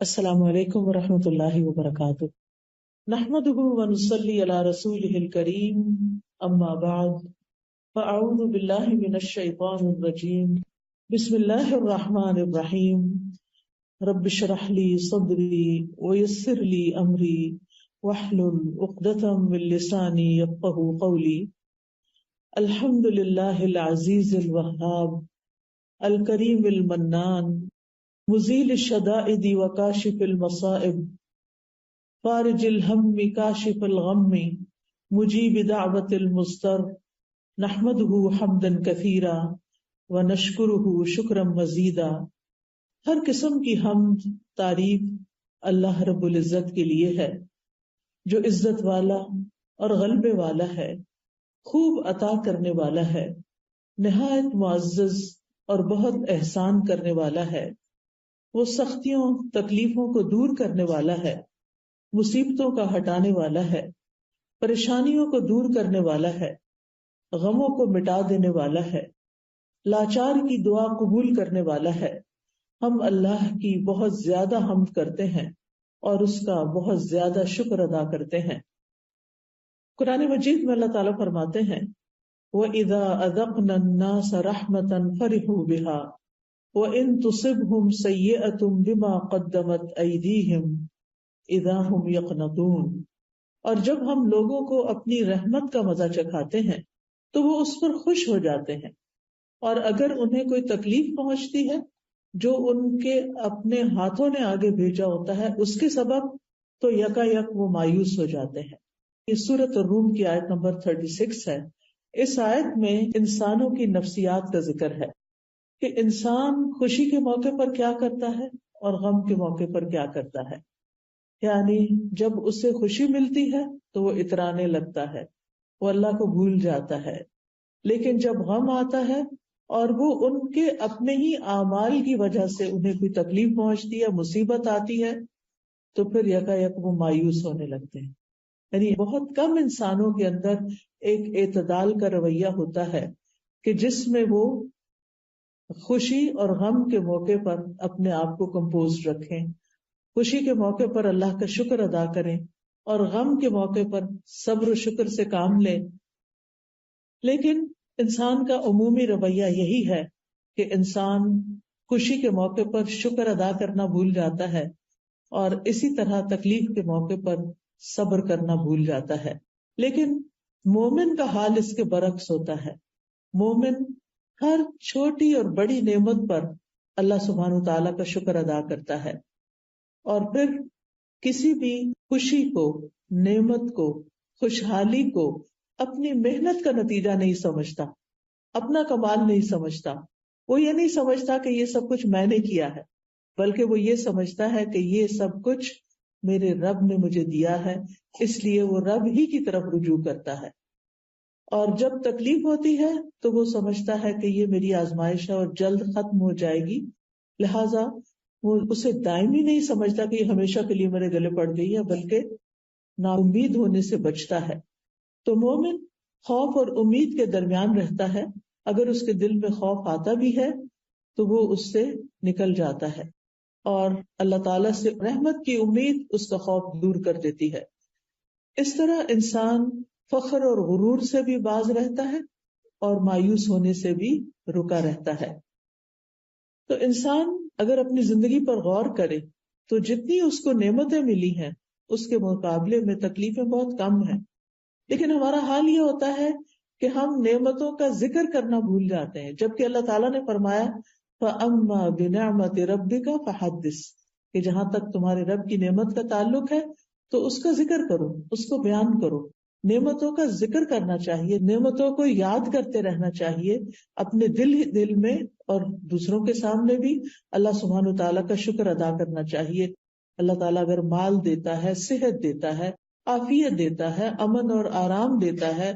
السلام علیکم ورحمۃ اللہ وبرکاتہ۔ نحمده ونصلی علی رسوله الکریم، اما بعد فاعوذ باللہ من الشیطان الرجیم، بسم اللہ الرحمن الرحیم۔ رب اشرح لی صدری ویسر لی امری واحلل عقدۃ من لسانی یفقهوا قولی۔ الحمد للہ العزیز الوہاب الکریم المنان، مزیل الشدائد وکاشف المصائب، فارج الہم کاشف الغم، مجیب دعوت المضطر، نحمدہ حمدا کثیرا ونشکرہ شکرا مزیدا۔ ہر قسم کی حمد تعریف اللہ رب العزت کے لیے ہے، جو عزت والا اور غلبے والا ہے، خوب عطا کرنے والا ہے، نہایت معزز اور بہت احسان کرنے والا ہے۔ وہ سختیوں تکلیفوں کو دور کرنے والا ہے، مصیبتوں کا ہٹانے والا ہے، پریشانیوں کو دور کرنے والا ہے، غموں کو مٹا دینے والا ہے، لاچار کی دعا قبول کرنے والا ہے۔ ہم اللہ کی بہت زیادہ حمد کرتے ہیں اور اس کا بہت زیادہ شکر ادا کرتے ہیں۔ قرآن مجید میں اللہ تعالیٰ فرماتے ہیں وَإِذَا أَذَقْنَا النَّاسَ رَحْمَةً فَرِحُوا بِهَا وَإِن تُصِبْهُمْ سَيِّئَةٌ بِمَا قَدَّمَتْ أَيْدِيهِمْ إِذَا هُمْ يَقْنَطُونَ۔ اور جب ہم لوگوں کو اپنی رحمت کا مزہ چکھاتے ہیں تو وہ اس پر خوش ہو جاتے ہیں، اور اگر انہیں کوئی تکلیف پہنچتی ہے جو ان کے اپنے ہاتھوں نے آگے بھیجا ہوتا ہے اس کے سبب، تو یکا یک وہ مایوس ہو جاتے ہیں۔ یہ سورۃ الروم کی آیت نمبر 36 ہے۔ اس آیت میں انسانوں کی نفسیات کا ذکر ہے کہ انسان خوشی کے موقع پر کیا کرتا ہے اور غم کے موقع پر کیا کرتا ہے۔ یعنی جب اسے خوشی ملتی ہے تو وہ اترانے لگتا ہے، وہ اللہ کو بھول جاتا ہے، لیکن جب غم آتا ہے اور وہ ان کے اپنے ہی اعمال کی وجہ سے انہیں کوئی تکلیف پہنچتی ہے، مصیبت آتی ہے، تو پھر یکا یک وہ مایوس ہونے لگتے ہیں۔ یعنی بہت کم انسانوں کے اندر ایک اعتدال کا رویہ ہوتا ہے کہ جس میں وہ خوشی اور غم کے موقع پر اپنے آپ کو کمپوز رکھیں، خوشی کے موقع پر اللہ کا شکر ادا کریں اور غم کے موقع پر صبر و شکر سے کام لیں۔ لیکن انسان کا عمومی رویہ یہی ہے کہ انسان خوشی کے موقع پر شکر ادا کرنا بھول جاتا ہے اور اسی طرح تکلیف کے موقع پر صبر کرنا بھول جاتا ہے۔ لیکن مومن کا حال اس کے برعکس ہوتا ہے۔ مومن ہر چھوٹی اور بڑی نعمت پر اللہ سبحانہ وتعالیٰ کا شکر ادا کرتا ہے، اور پھر کسی بھی خوشی کو، نعمت کو، خوشحالی کو اپنی محنت کا نتیجہ نہیں سمجھتا، اپنا کمال نہیں سمجھتا۔ وہ یہ نہیں سمجھتا کہ یہ سب کچھ میں نے کیا ہے، بلکہ وہ یہ سمجھتا ہے کہ یہ سب کچھ میرے رب نے مجھے دیا ہے، اس لیے وہ رب ہی کی طرف رجوع کرتا ہے۔ اور جب تکلیف ہوتی ہے تو وہ سمجھتا ہے کہ یہ میری آزمائش ہے اور جلد ختم ہو جائے گی، لہٰذا وہ اسے دائمی نہیں سمجھتا کہ یہ ہمیشہ کے لیے میرے گلے پڑ گئی ہے، بلکہ نا امید ہونے سے بچتا ہے۔ تو مومن خوف اور امید کے درمیان رہتا ہے۔ اگر اس کے دل میں خوف آتا بھی ہے تو وہ اس سے نکل جاتا ہے، اور اللہ تعالیٰ سے رحمت کی امید اس کا خوف دور کر دیتی ہے۔ اس طرح انسان فخر اور غرور سے بھی باز رہتا ہے اور مایوس ہونے سے بھی رکا رہتا ہے۔ تو انسان اگر اپنی زندگی پر غور کرے تو جتنی اس کو نعمتیں ملی ہیں اس کے مقابلے میں تکلیفیں بہت کم ہیں، لیکن ہمارا حال یہ ہوتا ہے کہ ہم نعمتوں کا ذکر کرنا بھول جاتے ہیں، جبکہ اللہ تعالیٰ نے فرمایا فَأَمَّا بِنِعْمَةِ رَبِّكَ فَحَدِّثْ، کہ جہاں تک تمہارے رب کی نعمت کا تعلق ہے تو اس کا ذکر کرو، اس کو بیان کرو۔ نعمتوں کا ذکر کرنا چاہیے، نعمتوں کو یاد کرتے رہنا چاہیے، اپنے دل میں اور دوسروں کے سامنے بھی اللہ سبحانہ وتعالیٰ کا شکر ادا کرنا چاہیے۔ اللہ تعالیٰ اگر مال دیتا ہے، صحت دیتا ہے، عافیت دیتا ہے، امن اور آرام دیتا ہے،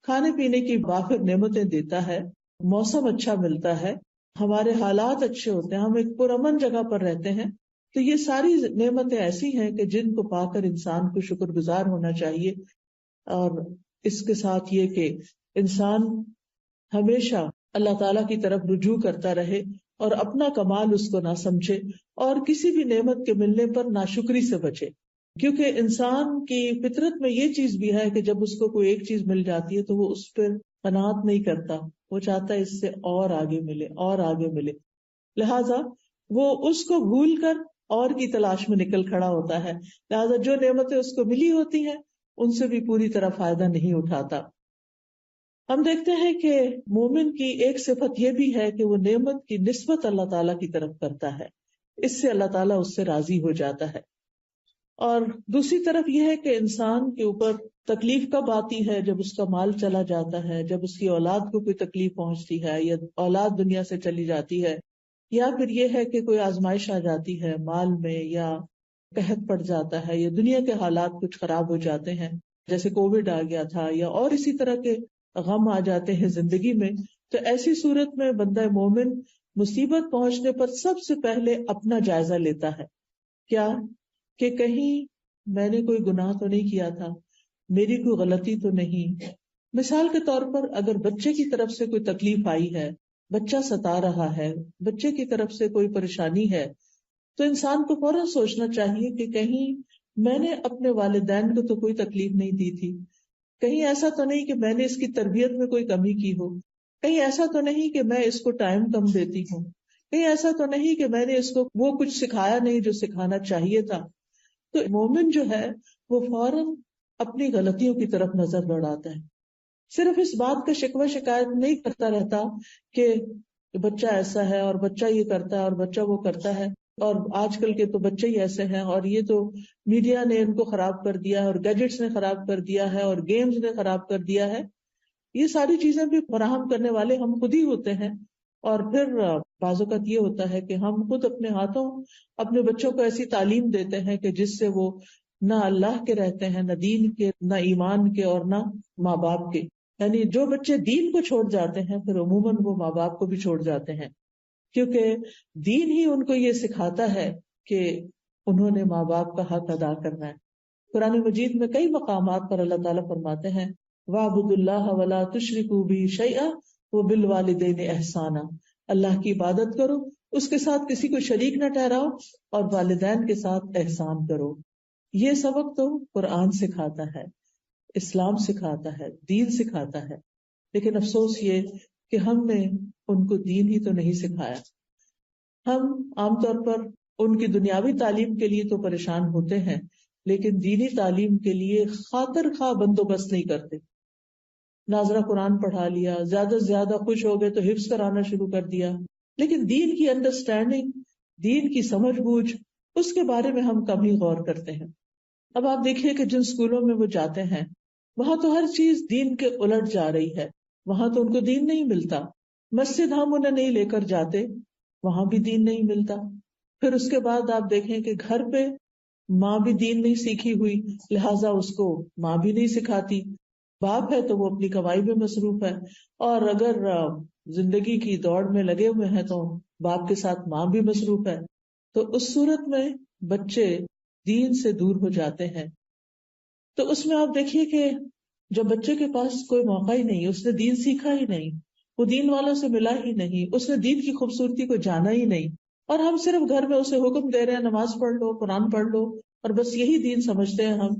کھانے پینے کی وافر نعمتیں دیتا ہے، موسم اچھا ملتا ہے، ہمارے حالات اچھے ہوتے ہیں، ہم ایک پرامن جگہ پر رہتے ہیں، تو یہ ساری نعمتیں ایسی ہیں کہ جن کو پا کر انسان کو شکر گزار ہونا چاہیے۔ اور اس کے ساتھ یہ کہ انسان ہمیشہ اللہ تعالیٰ کی طرف رجوع کرتا رہے اور اپنا کمال اس کو نہ سمجھے، اور کسی بھی نعمت کے ملنے پر ناشکری سے بچے، کیونکہ انسان کی فطرت میں یہ چیز بھی ہے کہ جب اس کو کوئی ایک چیز مل جاتی ہے تو وہ اس پر قناعت نہیں کرتا، وہ چاہتا ہے اس سے اور آگے ملے اور آگے ملے، لہذا وہ اس کو بھول کر اور کی تلاش میں نکل کھڑا ہوتا ہے، لہذا جو نعمتیں اس کو ملی ہوتی ہیں ان سے بھی پوری طرح فائدہ نہیں اٹھاتا۔ ہم دیکھتے ہیں کہ مومن کی ایک صفت یہ بھی ہے کہ وہ نعمت کی نسبت اللہ تعالیٰ کی طرف کرتا ہے، اس سے اللہ تعالیٰ اس سے راضی ہو جاتا ہے۔ اور دوسری طرف یہ ہے کہ انسان کے اوپر تکلیف کب آتی ہے؟ جب اس کا مال چلا جاتا ہے، جب اس کی اولاد کو کوئی تکلیف پہنچتی ہے، یا اولاد دنیا سے چلی جاتی ہے، یا پھر یہ ہے کہ کوئی آزمائش آ جاتی ہے مال میں، یا قحط پڑ جاتا ہے، یا دنیا کے حالات کچھ خراب ہو جاتے ہیں جیسے کووڈ آ گیا تھا، یا اور اسی طرح کے غم آ جاتے ہیں زندگی میں۔ تو ایسی صورت میں بندہ مومن مصیبت پہنچنے پر سب سے پہلے اپنا جائزہ لیتا ہے، کیا کہ کہیں میں نے کوئی گناہ تو نہیں کیا تھا، میری کوئی غلطی تو نہیں۔ مثال کے طور پر اگر بچے کی طرف سے کوئی تکلیف آئی ہے، بچہ ستا رہا ہے، بچے کی طرف سے کوئی پریشانی ہے، تو انسان کو فوراً سوچنا چاہیے کہ کہیں میں نے اپنے والدین کو تو کوئی تکلیف نہیں دی تھی، کہیں ایسا تو نہیں کہ میں نے اس کی تربیت میں کوئی کمی کی ہو، کہیں ایسا تو نہیں کہ میں اس کو ٹائم کم دیتی ہوں، کہیں ایسا تو نہیں کہ میں نے اس کو وہ کچھ سکھایا نہیں جو سکھانا چاہیے تھا۔ تو مومن جو ہے وہ فوراً اپنی غلطیوں کی طرف نظر دوڑاتا ہے، صرف اس بات کا شکوہ شکایت نہیں کرتا رہتا کہ بچہ ایسا ہے اور بچہ یہ کرتا ہے اور بچہ وہ کرتا ہے، اور آج کل کے تو بچے ہی ایسے ہیں، اور یہ تو میڈیا نے ان کو خراب کر دیا ہے، اور گیجٹس نے خراب کر دیا ہے، اور گیمز نے خراب کر دیا ہے۔ یہ ساری چیزیں بھی فراہم کرنے والے ہم خود ہی ہوتے ہیں، اور پھر بعض اوقات یہ ہوتا ہے کہ ہم خود اپنے ہاتھوں اپنے بچوں کو ایسی تعلیم دیتے ہیں کہ جس سے وہ نہ اللہ کے رہتے ہیں، نہ دین کے، نہ ایمان کے، اور نہ ماں باپ کے۔ یعنی جو بچے دین کو چھوڑ جاتے ہیں پھر عموماً وہ ماں باپ کو بھی چھوڑ جاتے ہیں، کیونکہ دین ہی ان کو یہ سکھاتا ہے کہ انہوں نے ماں باپ کا حق ادا کرنا ہے۔ قرآن مجید میں کئی مقامات پر اللہ تعالیٰ فرماتے ہیں وَاعْبُدُوا اللَّهَ وَلَا تُشْرِكُوا بِهِ شَيْئًا وَبِالْوَالِدَيْنِ إِحْسَانًا، اللہ کی عبادت کرو، اس کے ساتھ کسی کو شریک نہ ٹھہراؤ، اور والدین کے ساتھ احسان کرو۔ یہ سبق تو قرآن سکھاتا ہے، اسلام سکھاتا ہے، دین سکھاتا ہے، لیکن افسوس یہ کہ ہم نے ان کو دین ہی تو نہیں سکھایا۔ ہم عام طور پر ان کی دنیاوی تعلیم کے لیے تو پریشان ہوتے ہیں، لیکن دینی تعلیم کے لیے خاطر خواہ بندوبست نہیں کرتے۔ ناظرہ قرآن پڑھا لیا، زیادہ سے زیادہ خوش ہو گئے تو حفظ کرانا شروع کر دیا، لیکن دین کی انڈرسٹینڈنگ، دین کی سمجھ بوجھ، اس کے بارے میں ہم کم ہی غور کرتے ہیں۔ اب آپ دیکھیے کہ جن اسکولوں میں وہ جاتے ہیں وہاں تو ہر چیز دین کے الٹ جا رہی ہے، وہاں تو ان کو دین نہیں ملتا۔ مسجد ہم انہیں نہیں لے کر جاتے، وہاں بھی دین نہیں ملتا۔ پھر اس کے بعد آپ دیکھیں کہ گھر پہ ماں بھی دین نہیں سیکھی ہوئی، لہٰذا اس کو ماں بھی نہیں سکھاتی، باپ ہے تو وہ اپنی کمائی میں مصروف ہے، اور اگر زندگی کی دوڑ میں لگے ہوئے ہیں تو باپ کے ساتھ ماں بھی مصروف ہے، تو اس صورت میں بچے دین سے دور ہو جاتے ہیں۔ تو اس میں آپ دیکھیے کہ جب بچے کے پاس کوئی موقع ہی نہیں، اس نے دین سیکھا ہی نہیں، وہ دین والوں سے ملا ہی نہیں، اس نے دین کی خوبصورتی کو جانا ہی نہیں، اور ہم صرف گھر میں اسے حکم دے رہے ہیں نماز پڑھ لو، قرآن پڑھ لو، اور بس یہی دین سمجھتے ہیں ہم،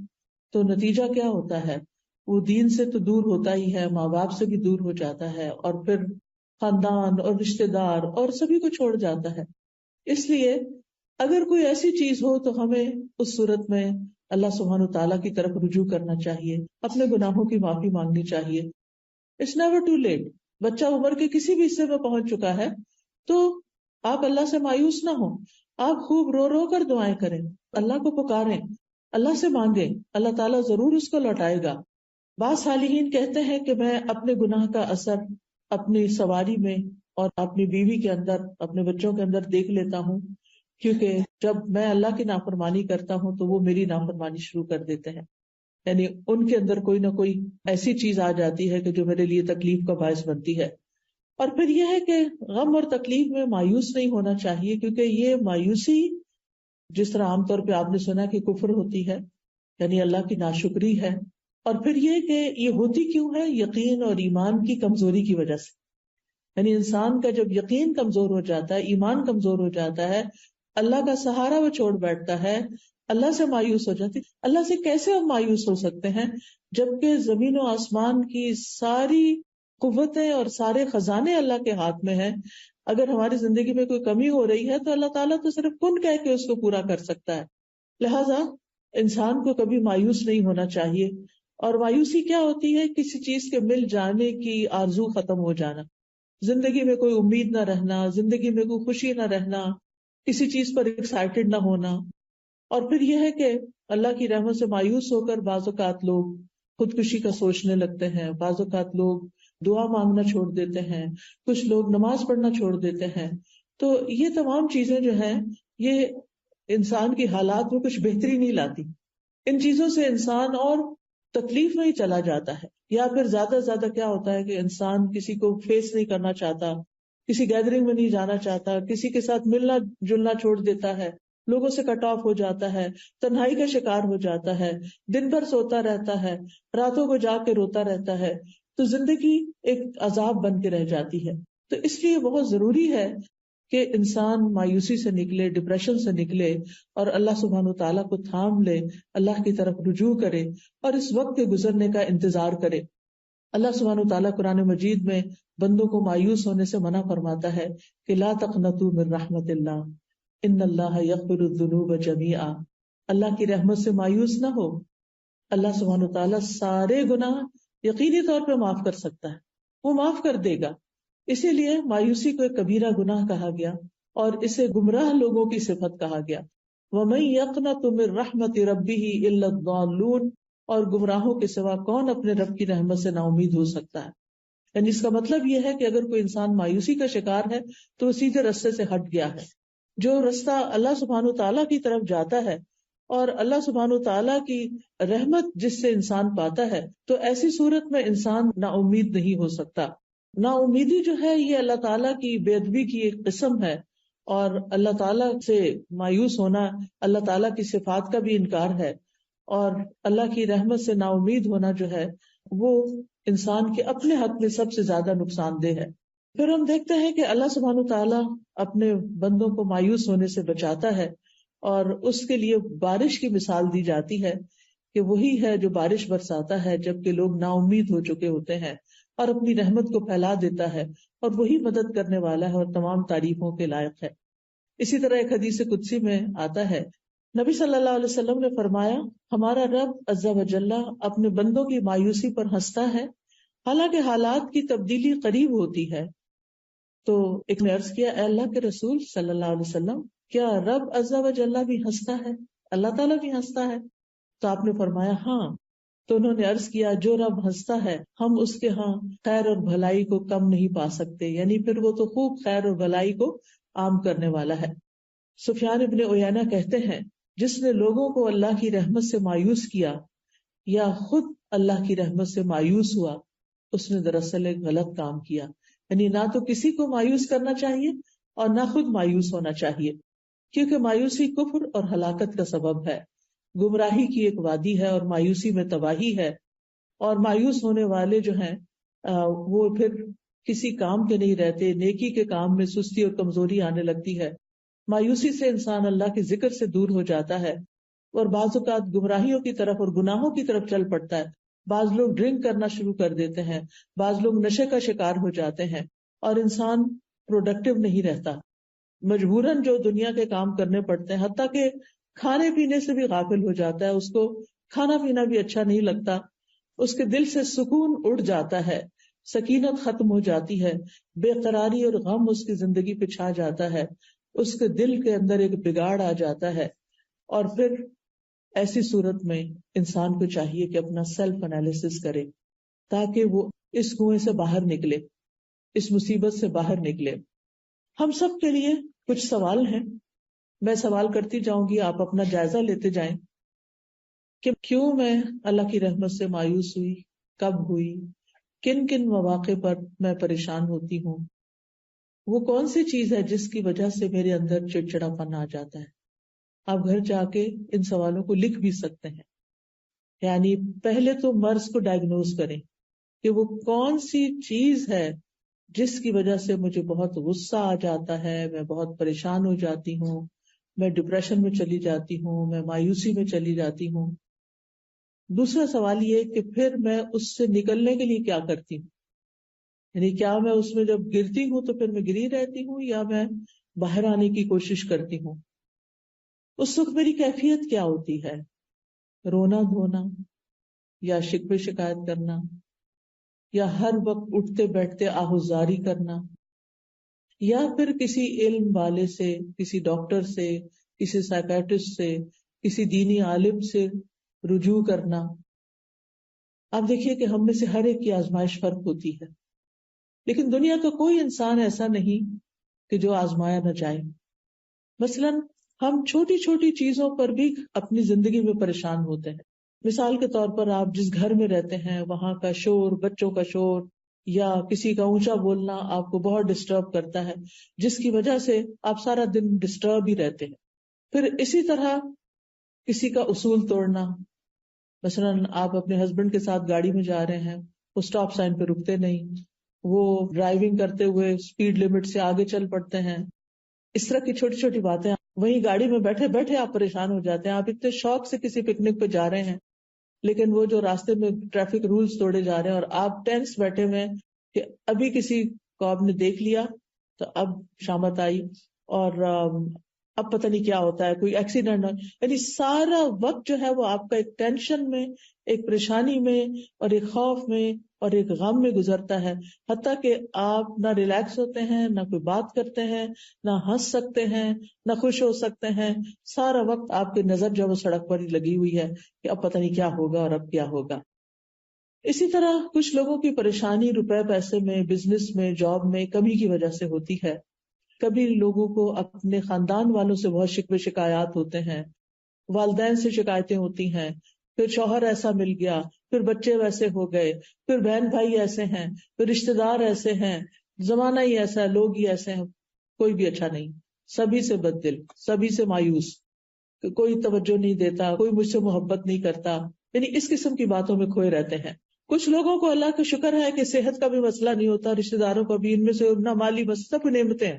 تو نتیجہ کیا ہوتا ہے؟ وہ دین سے تو دور ہوتا ہی ہے، ماں باپ سے بھی دور ہو جاتا ہے، اور پھر خاندان اور رشتے دار اور سبھی کو چھوڑ جاتا ہے۔ اس لیے اگر کوئی ایسی چیز ہو تو ہمیں اس صورت میں اللہ سبحانہ تعالیٰ کی طرف رجوع کرنا چاہیے، اپنے گناہوں کی معافی مانگنی چاہیے۔ It's never too late. بچہ عمر کے کسی بھی حصے میں پہنچ چکا ہے تو آپ اللہ سے مایوس نہ ہوں، آپ خوب رو رو کر دعائیں کریں، اللہ کو پکاریں، اللہ سے مانگیں، اللہ تعالیٰ ضرور اس کو لوٹائے گا۔ بعض صالحین کہتے ہیں کہ میں اپنے گناہ کا اثر اپنی سواری میں اور اپنی بیوی کے اندر، اپنے بچوں کے اندر دیکھ لیتا ہوں، کیونکہ جب میں اللہ کی نافرمانی کرتا ہوں تو وہ میری نافرمانی شروع کر دیتے ہیں، یعنی ان کے اندر کوئی نہ کوئی ایسی چیز آ جاتی ہے کہ جو میرے لیے تکلیف کا باعث بنتی ہے۔ اور پھر یہ ہے کہ غم اور تکلیف میں مایوس نہیں ہونا چاہیے، کیونکہ یہ مایوسی جس طرح عام طور پہ آپ نے سنا کہ کفر ہوتی ہے، یعنی اللہ کی ناشکری ہے، اور پھر یہ کہ یہ ہوتی کیوں ہے؟ یقین اور ایمان کی کمزوری کی وجہ سے۔ یعنی انسان کا جب یقین کمزور ہو جاتا ہے، ایمان کمزور ہو جاتا ہے، اللہ کا سہارا وہ چھوڑ بیٹھتا ہے، اللہ سے مایوس ہو جاتی. اللہ سے کیسے ہم مایوس ہو سکتے ہیں جبکہ زمین و آسمان کی ساری قوتیں اور سارے خزانے اللہ کے ہاتھ میں ہیں. اگر ہماری زندگی میں کوئی کمی ہو رہی ہے تو اللہ تعالیٰ تو صرف کن کہہ کے اس کو پورا کر سکتا ہے. لہذا انسان کو کبھی مایوس نہیں ہونا چاہیے. اور مایوسی کیا ہوتی ہے؟ کسی چیز کے مل جانے کی آرزو ختم ہو جانا، زندگی میں کوئی امید نہ رہنا، زندگی میں کوئی خوشی نہ رہنا، کسی چیز پر ایکسائٹیڈ نہ ہونا. اور پھر یہ ہے کہ اللہ کی رحمت سے مایوس ہو کر بعض اوقات لوگ خودکشی کا سوچنے لگتے ہیں، بعض اوقات لوگ دعا مانگنا چھوڑ دیتے ہیں، کچھ لوگ نماز پڑھنا چھوڑ دیتے ہیں. تو یہ تمام چیزیں جو ہیں یہ انسان کی حالات میں کچھ بہتری نہیں لاتی. ان چیزوں سے انسان اور تکلیف میں ہی چلا جاتا ہے. یا پھر زیادہ سے زیادہ کیا ہوتا ہے کہ انسان کسی کو فیس نہیں کرنا چاہتا، کسی گیدرنگ میں نہیں جانا چاہتا، کسی کے ساتھ ملنا جلنا چھوڑ دیتا ہے، لوگوں سے کٹ آف ہو جاتا ہے، تنہائی کا شکار ہو جاتا ہے، دن بھر سوتا رہتا ہے، راتوں کو جا کے روتا رہتا ہے. تو زندگی ایک عذاب بن کے رہ جاتی ہے. تو اس لیے بہت ضروری ہے کہ انسان مایوسی سے نکلے، ڈپریشن سے نکلے اور اللہ سبحانہ و تعالیٰ کو تھام لے، اللہ کی طرف رجوع کرے اور اس وقت کے گزرنے کا انتظار کرے. اللہ سبحانہ و تعالیٰ قرآن مجید میں بندوں کو مایوس ہونے سے منع فرماتا ہے کہ لا تقنطوا من رحمت اللہ ان اللہ یغفر الذنوب جميعا. اللہ کی رحمت سے مایوس نہ ہو. اللہ سبحانہ و تعالیٰ سارے گناہ یقینی طور پہ معاف کر سکتا ہے، وہ معاف کر دے گا. اسی لیے مایوسی کو ایک کبیرہ گناہ کہا گیا اور اسے گمراہ لوگوں کی صفت کہا گیا. وَمَن يَقْنَطُ مِن رَحْمَتِ رَبِّهِ إِلَّا الضَّالُّونَ. اور گمراہوں کے سوا کون اپنے رب کی رحمت سے نا امید ہو سکتا ہے. یعنی اس کا مطلب یہ ہے کہ اگر کوئی انسان مایوسی کا شکار ہے تو وہ سیدھے رستے سے ہٹ گیا ہے. جو رستہ اللہ سبحانہ تعالیٰ کی طرف جاتا ہے اور اللہ سبحانہ تعالیٰ کی رحمت جس سے انسان پاتا ہے، تو ایسی صورت میں انسان نا امید نہیں ہو سکتا. نا امیدی جو ہے یہ اللہ تعالیٰ کی بے ادبی کی ایک قسم ہے، اور اللہ تعالیٰ سے مایوس ہونا اللہ تعالیٰ کی صفات کا بھی انکار ہے. اور اللہ کی رحمت سے نا امید ہونا جو ہے وہ انسان کے اپنے حق میں سب سے زیادہ نقصان دہ ہے. پھر ہم دیکھتے ہیں کہ اللہ سبحانہ تعالیٰ اپنے بندوں کو مایوس ہونے سے بچاتا ہے، اور اس کے لیے بارش کی مثال دی جاتی ہے کہ وہی ہے جو بارش برساتا ہے جبکہ لوگ نا امید ہو چکے ہوتے ہیں، اور اپنی رحمت کو پھیلا دیتا ہے، اور وہی مدد کرنے والا ہے اور تمام تعریفوں کے لائق ہے. اسی طرح ایک حدیث قدسی میں آتا ہے، نبی صلی اللہ علیہ وسلم نے فرمایا، ہمارا رب عز و جل اپنے بندوں کی مایوسی پر ہنستا ہے حالانکہ حالات کی تبدیلی قریب ہوتی ہے. تو ایک نے عرض کیا، اے اللہ کے رسول صلی اللہ علیہ وسلم، کیا رب عز و جل بھی ہنستا ہے؟ اللہ تعالیٰ بھی ہنستا ہے؟ تو آپ نے فرمایا ہاں. تو انہوں نے عرض کیا، جو رب ہنستا ہے ہم اس کے ہاں خیر اور بھلائی کو کم نہیں پا سکتے، یعنی پھر وہ تو خوب خیر اور بھلائی کو عام کرنے والا ہے. سفیان ابن عیینہ کہتے ہیں، جس نے لوگوں کو اللہ کی رحمت سے مایوس کیا یا خود اللہ کی رحمت سے مایوس ہوا، اس نے دراصل ایک غلط کام کیا. یعنی نہ تو کسی کو مایوس کرنا چاہیے اور نہ خود مایوس ہونا چاہیے، کیونکہ مایوسی کفر اور ہلاکت کا سبب ہے، گمراہی کی ایک وادی ہے اور مایوسی میں تباہی ہے. اور مایوس ہونے والے جو ہیں وہ پھر کسی کام کے نہیں رہتے، نیکی کے کام میں سستی اور کمزوری آنے لگتی ہے. مایوسی سے انسان اللہ کے ذکر سے دور ہو جاتا ہے اور بعض اوقات گمراہیوں کی طرف اور گناہوں کی طرف چل پڑتا ہے. بعض لوگ ڈرنک کرنا شروع کر دیتے ہیں، بعض لوگ نشے کا شکار ہو جاتے ہیں، اور انسان پروڈکٹیو نہیں رہتا. مجبوراً جو دنیا کے کام کرنے پڑتے ہیں، حتیٰ کہ کھانے پینے سے بھی غافل ہو جاتا ہے، اس کو کھانا پینا بھی اچھا نہیں لگتا، اس کے دل سے سکون اڑ جاتا ہے، سکینت ختم ہو جاتی ہے، بے قراری اور غم اس کی زندگی پہ چھا جاتا ہے، اس کے دل کے اندر ایک بگاڑ آ جاتا ہے. اور پھر ایسی صورت میں انسان کو چاہیے کہ اپنا سیلف انالیسس کرے تاکہ وہ اس کنویں سے باہر نکلے، اس مصیبت سے باہر نکلے. ہم سب کے لیے کچھ سوال ہیں، میں سوال کرتی جاؤں گی، آپ اپنا جائزہ لیتے جائیں کہ کیوں میں اللہ کی رحمت سے مایوس ہوئی، کب ہوئی، کن کن مواقع پر میں پریشان ہوتی ہوں، وہ کون سی چیز ہے جس کی وجہ سے میرے اندر چڑچڑا پن آ جاتا ہے. آپ گھر جا کے ان سوالوں کو لکھ بھی سکتے ہیں. یعنی پہلے تو مرض کو ڈائگنوز کریں کہ وہ کون سی چیز ہے جس کی وجہ سے مجھے بہت غصہ آ جاتا ہے، میں بہت پریشان ہو جاتی ہوں، میں ڈپریشن میں چلی جاتی ہوں، میں مایوسی میں چلی جاتی ہوں۔ دوسرا سوال یہ کہ پھر میں اس سے نکلنے کے لیے کیا کرتی ہوں، یعنی کیا میں اس میں جب گرتی ہوں تو پھر میں گری رہتی ہوں یا میں باہر آنے کی کوشش کرتی ہوں؟ اس وقت میری کیفیت کیا ہوتی ہے؟ رونا دھونا، یا شکوے شکایت کرنا، یا ہر وقت اٹھتے بیٹھتے آہوزاری کرنا، یا پھر کسی علم والے سے، کسی ڈاکٹر سے، کسی سائیکیٹرسٹ سے، کسی دینی عالم سے رجوع کرنا۔ آپ دیکھیے کہ ہم میں سے ہر ایک کی آزمائش فرق ہوتی ہے، لیکن دنیا کا کوئی انسان ایسا نہیں کہ جو آزمایا نہ جائے۔ مثلاً ہم چھوٹی چھوٹی چیزوں پر بھی اپنی زندگی میں پریشان ہوتے ہیں۔ مثال کے طور پر آپ جس گھر میں رہتے ہیں وہاں کا شور، بچوں کا شور یا کسی کا اونچا بولنا آپ کو بہت ڈسٹرب کرتا ہے، جس کی وجہ سے آپ سارا دن ڈسٹرب ہی رہتے ہیں۔ پھر اسی طرح کسی کا اصول توڑنا، مثلاً آپ اپنے ہسبینڈ کے ساتھ گاڑی میں جا رہے ہیں، وہ اسٹاپ سائن پہ رکتے نہیں، وہ ڈرائیونگ کرتے ہوئے اسپیڈ لمٹ سے آگے چل پڑتے ہیں، اس طرح کی چھوٹی چھوٹی باتیں۔ وہیں گاڑی میں بیٹھے بیٹھے آپ پریشان ہو جاتے ہیں، آپ اتنے شوق سے کسی پکنک پہ جا رہے ہیں لیکن وہ جو راستے میں ٹریفک رولز توڑے جا رہے ہیں اور آپ ٹینس بیٹھے ہوئے ہیں کہ ابھی کسی کو آپ نے دیکھ لیا تو اب شامت آئی اور اب پتہ نہیں کیا ہوتا ہے، کوئی ایکسیڈنٹ ہو، یعنی سارا وقت جو ہے وہ آپ کا ایک ٹینشن میں، ایک پریشانی میں اور ایک خوف میں اور ایک غم میں گزرتا ہے، حتیٰ کہ آپ نہ ریلیکس ہوتے ہیں، نہ کوئی بات کرتے ہیں، نہ ہنس سکتے ہیں، نہ خوش ہو سکتے ہیں۔ سارا وقت آپ کی نظر جو ہے وہ سڑک پر ہی لگی ہوئی ہے کہ اب پتہ نہیں کیا ہوگا اور اب کیا ہوگا۔ اسی طرح کچھ لوگوں کی پریشانی روپے پیسے میں، بزنس میں، جاب میں کمی کی وجہ سے ہوتی ہے۔ کبھی لوگوں کو اپنے خاندان والوں سے بہت شکوے شکایات ہوتے ہیں، والدین سے شکایتیں ہوتی ہیں، پھر شوہر ایسا مل گیا، پھر بچے ویسے ہو گئے، پھر بہن بھائی ایسے ہیں، پھر رشتے دار ایسے ہیں، زمانہ ہی ایسا ہے، لوگ ہی ایسے ہیں، کوئی بھی اچھا نہیں، سبھی سے بد دل، سبھی سے مایوس، کوئی توجہ نہیں دیتا، کوئی مجھ سے محبت نہیں کرتا، یعنی اس قسم کی باتوں میں کھوئے رہتے ہیں۔ کچھ لوگوں کو اللہ کا شکر ہے کہ صحت کا بھی مسئلہ نہیں ہوتا، رشتے داروں کا بھی، ان میں سے نہ مالی بس سب نعمتیں ہیں،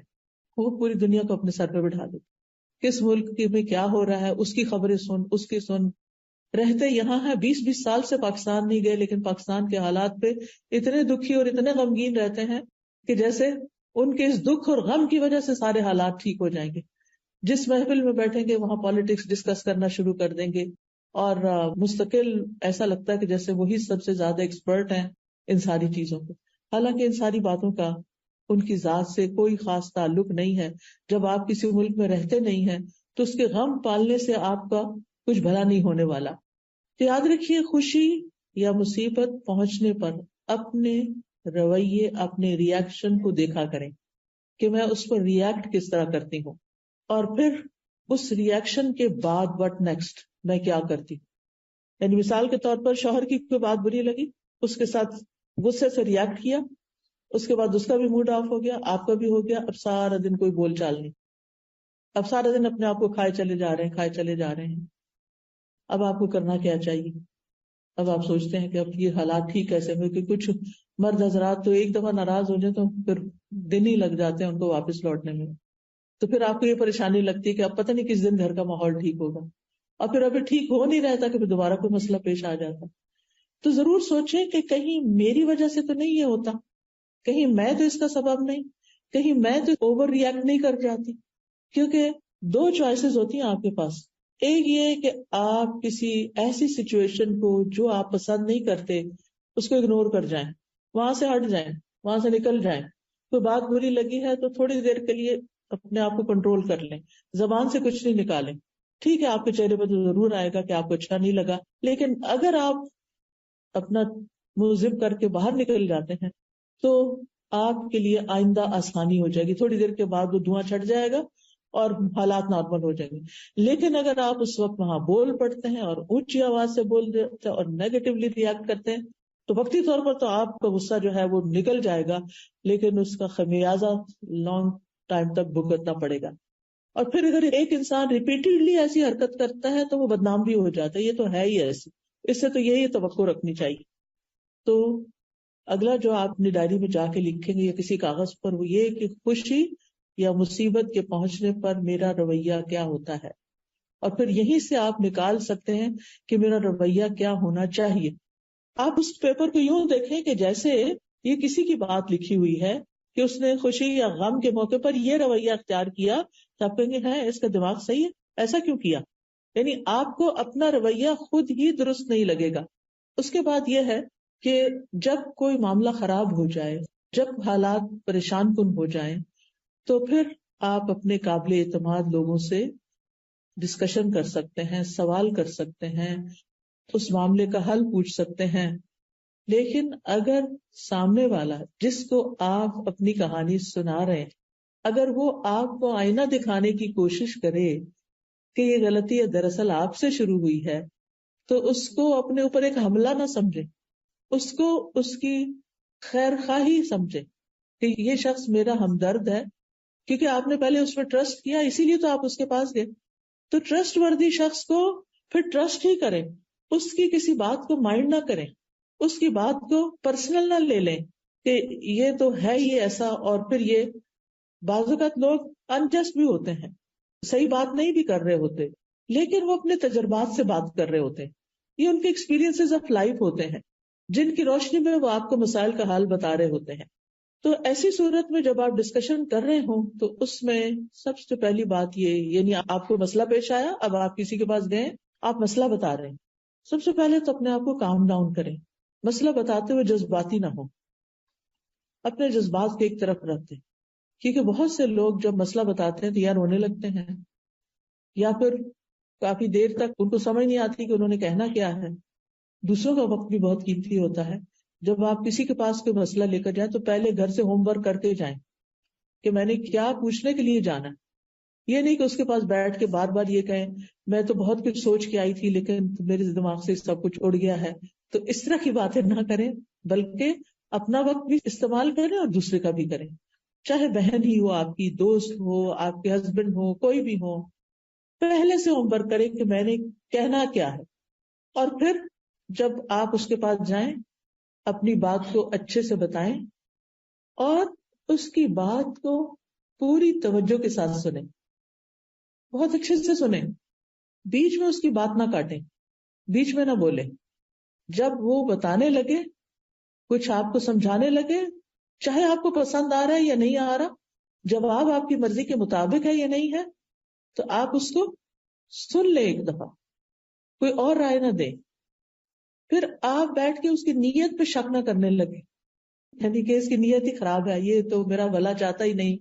وہ پوری دنیا کو اپنے سر پہ بٹھا دیتے، کس ملک میں کیا ہو رہا ہے اس کی خبریں سن، اس کی سن، رہتے یہاں ہیں 20 سال سے پاکستان نہیں گئے لیکن پاکستان کے حالات پہ اتنے دکھی اور اتنے غمگین رہتے ہیں کہ جیسے ان کے اس دکھ اور غم کی وجہ سے سارے حالات ٹھیک ہو جائیں گے۔ جس محفل میں بیٹھیں گے وہاں پالیٹکس ڈسکس کرنا شروع کر دیں گے اور مستقل ایسا لگتا ہے کہ جیسے وہی سب سے زیادہ ایکسپرٹ ہیں ان ساری چیزوں پہ، حالانکہ ان ساری باتوں کا ان کی ذات سے کوئی خاص تعلق نہیں ہے۔ جب آپ کسی ملک میں رہتے نہیں ہیں تو اس کے غم پالنے سے آپ کا کچھ بھلا نہیں ہونے والا۔ تو یاد رکھیے، خوشی یا مصیبت پہنچنے پر اپنے رویے، اپنے ریئیکشن کو دیکھا کریں کہ میں اس پر ریئیکٹ کس طرح کرتی ہوں، اور پھر اس ریئیکشن کے بعد وٹ نیکسٹ، میں کیا کرتی ہوں۔ یعنی مثال کے طور پر شوہر کی کوئی بات بری لگی، اس کے ساتھ غصے سے ریئیکٹ کیا، اس کے بعد اس کا بھی موڈ آف ہو گیا، آپ کا بھی ہو گیا، اب سارا دن کوئی بول چال نہیں، اب سارا دن اپنے آپ کو کھائے چلے جا رہے ہیں، کھائے چلے جا رہے ہیں۔ اب آپ کو کرنا کیا چاہیے؟ اب آپ سوچتے ہیں کہ اب یہ حالات ٹھیک کیسے ہوئے، کہ کچھ مرد حضرات تو ایک دفعہ ناراض ہو جائیں تو پھر دن ہی لگ جاتے ہیں ان کو واپس لوٹنے میں، تو پھر آپ کو یہ پریشانی لگتی ہے کہ اب پتہ نہیں کس دن گھر کا ماحول ٹھیک ہوگا، اور پھر ابھی ٹھیک ہو نہیں رہتا کہ پھر دوبارہ کوئی مسئلہ پیش آ جاتا۔ تو ضرور سوچیں کہ کہیں میری وجہ سے تو نہیں یہ ہوتا، کہیں میں تو اس کا سبب نہیں، کہیں میں تو اوور ریئیکٹ نہیں کر جاتی۔ کیونکہ دو چوائسز ہوتی ہیں آپ کے پاس، ایک یہ کہ آپ کسی ایسی سچویشن کو جو آپ پسند نہیں کرتے اس کو اگنور کر جائیں، وہاں سے ہٹ جائیں، وہاں سے نکل جائیں۔ کوئی بات بری لگی ہے تو تھوڑی دیر کے لیے اپنے آپ کو کنٹرول کر لیں، زبان سے کچھ نہیں نکالیں۔ ٹھیک ہے آپ کے چہرے پر تو ضرور آئے گا کہ آپ کو اچھا نہیں لگا، لیکن اگر آپ اپنا منہ زپ کر کے باہر نکل جاتے ہیں تو آپ کے لیے آئندہ آسانی ہو جائے گی، تھوڑی دیر کے بعد وہ دھواں چھٹ جائے گا اور حالات نارمل ہو جائیں گے۔ لیکن اگر آپ اس وقت وہاں بول پڑتے ہیں اور اونچی آواز سے بول دیتے ہیں اور نیگیٹولی ریئیکٹ کرتے ہیں تو وقتی طور پر تو آپ کا غصہ جو ہے وہ نکل جائے گا، لیکن اس کا خمیازہ لانگ ٹائم تک بھگتنا پڑے گا۔ اور پھر اگر ایک انسان ریپیٹڈلی ایسی حرکت کرتا ہے تو وہ بدنام بھی ہو جاتا ہے، یہ تو ہے ہی ایسی، اس سے تو یہی توقع رکھنی چاہیے۔ تو اگلا جو آپ اپنی ڈائری میں جا کے لکھیں گے یا کسی کاغذ پر، وہ یہ کہ خوشی یا مصیبت کے پہنچنے پر میرا رویہ کیا ہوتا ہے، اور پھر یہیں سے آپ نکال سکتے ہیں کہ میرا رویہ کیا ہونا چاہیے. آپ اس پیپر کو یوں دیکھیں کہ جیسے یہ کسی کی بات لکھی ہوئی ہے کہ اس نے خوشی یا غم کے موقع پر یہ رویہ اختیار کیا، تو آپ کہیں گے ہے اس کا دماغ صحیح ہے، ایسا کیوں کیا؟ یعنی آپ کو اپنا رویہ خود ہی درست نہیں لگے گا. اس کے بعد یہ ہے کہ جب کوئی معاملہ خراب ہو جائے، جب حالات پریشان کن ہو جائیں، تو پھر آپ اپنے قابل اعتماد لوگوں سے ڈسکشن کر سکتے ہیں، سوال کر سکتے ہیں، اس معاملے کا حل پوچھ سکتے ہیں. لیکن اگر سامنے والا جس کو آپ اپنی کہانی سنا رہے ہیں، اگر وہ آپ کو آئینہ دکھانے کی کوشش کرے کہ یہ غلطی ہے دراصل آپ سے شروع ہوئی ہے، تو اس کو اپنے اوپر ایک حملہ نہ سمجھے، اس کو اس کی خیر خواہی سمجھے کہ یہ شخص میرا ہمدرد ہے، کیونکہ آپ نے پہلے اس پر ٹرسٹ کیا، اسی لیے تو آپ اس کے پاس گئے. تو ٹرسٹ وردی شخص کو پھر ٹرسٹ ہی کریں، اس کی کسی بات کو مائنڈ نہ کریں، اس کی بات کو پرسنل نہ لے لیں کہ یہ تو ہے ہی ایسا. اور پھر یہ بعض اوقات لوگ انجسٹ بھی ہوتے ہیں، صحیح بات نہیں بھی کر رہے ہوتے، لیکن وہ اپنے تجربات سے بات کر رہے ہوتے ہیں، یہ ان کے ایکسپیرینسز آف لائف ہوتے ہیں جن کی روشنی میں وہ آپ کو مسائل کا حل بتا رہے ہوتے ہیں. تو ایسی صورت میں جب آپ ڈسکشن کر رہے ہوں تو اس میں سب سے پہلی بات یہ، یعنی آپ کو مسئلہ پیش آیا، اب آپ کسی کے پاس گئے، آپ مسئلہ بتا رہے ہیں، سب سے پہلے تو اپنے آپ کو کام ڈاؤن کریں. مسئلہ بتاتے ہوئے جذباتی نہ ہو، اپنے جذبات کو ایک طرف رکھتے، کیونکہ بہت سے لوگ جب مسئلہ بتاتے ہیں تو یا رونے لگتے ہیں، یا پھر کافی دیر تک ان کو سمجھ نہیں آتی کہ انہوں نے کہنا کیا ہے. دوسروں کا وقت بھی بہت قیمتی ہوتا ہے. جب آپ کسی کے پاس کوئی مسئلہ لے کر جائیں تو پہلے گھر سے ہوم ورک کر کے جائیں کہ میں نے کیا پوچھنے کے لیے جانا. یہ نہیں کہ اس کے پاس بیٹھ کے بار بار یہ کہیں میں تو بہت کچھ سوچ کے آئی تھی لیکن میرے دماغ سے سب کچھ اڑ گیا ہے. تو اس طرح کی باتیں نہ کریں، بلکہ اپنا وقت بھی استعمال کریں اور دوسرے کا بھی کریں، چاہے بہن ہی ہو، آپ کی دوست ہو، آپ کے ہسبینڈ ہو، کوئی بھی ہو. پہلے سے ہوم ورک کریں کہ میں نے کہنا کیا ہے، اور پھر جب آپ اس کے پاس جائیں اپنی بات کو اچھے سے بتائیں اور اس کی بات کو پوری توجہ کے ساتھ سنیں، بہت اچھے سے سنیں، بیچ میں اس کی بات نہ کاٹیں، بیچ میں نہ بولیں. جب وہ بتانے لگے، کچھ آپ کو سمجھانے لگے، چاہے آپ کو پسند آ رہا ہے یا نہیں آ رہا، جواب آپ کی مرضی کے مطابق ہے یا نہیں ہے، تو آپ اس کو سن لیں ایک دفعہ، کوئی اور رائے نہ دیں. پھر آپ بیٹھ کے اس کی نیت پہ شک نہ کرنے لگے، یعنی کہ اس کی نیت ہی خراب ہے، یہ تو میرا بھلا چاہتا ہی نہیں.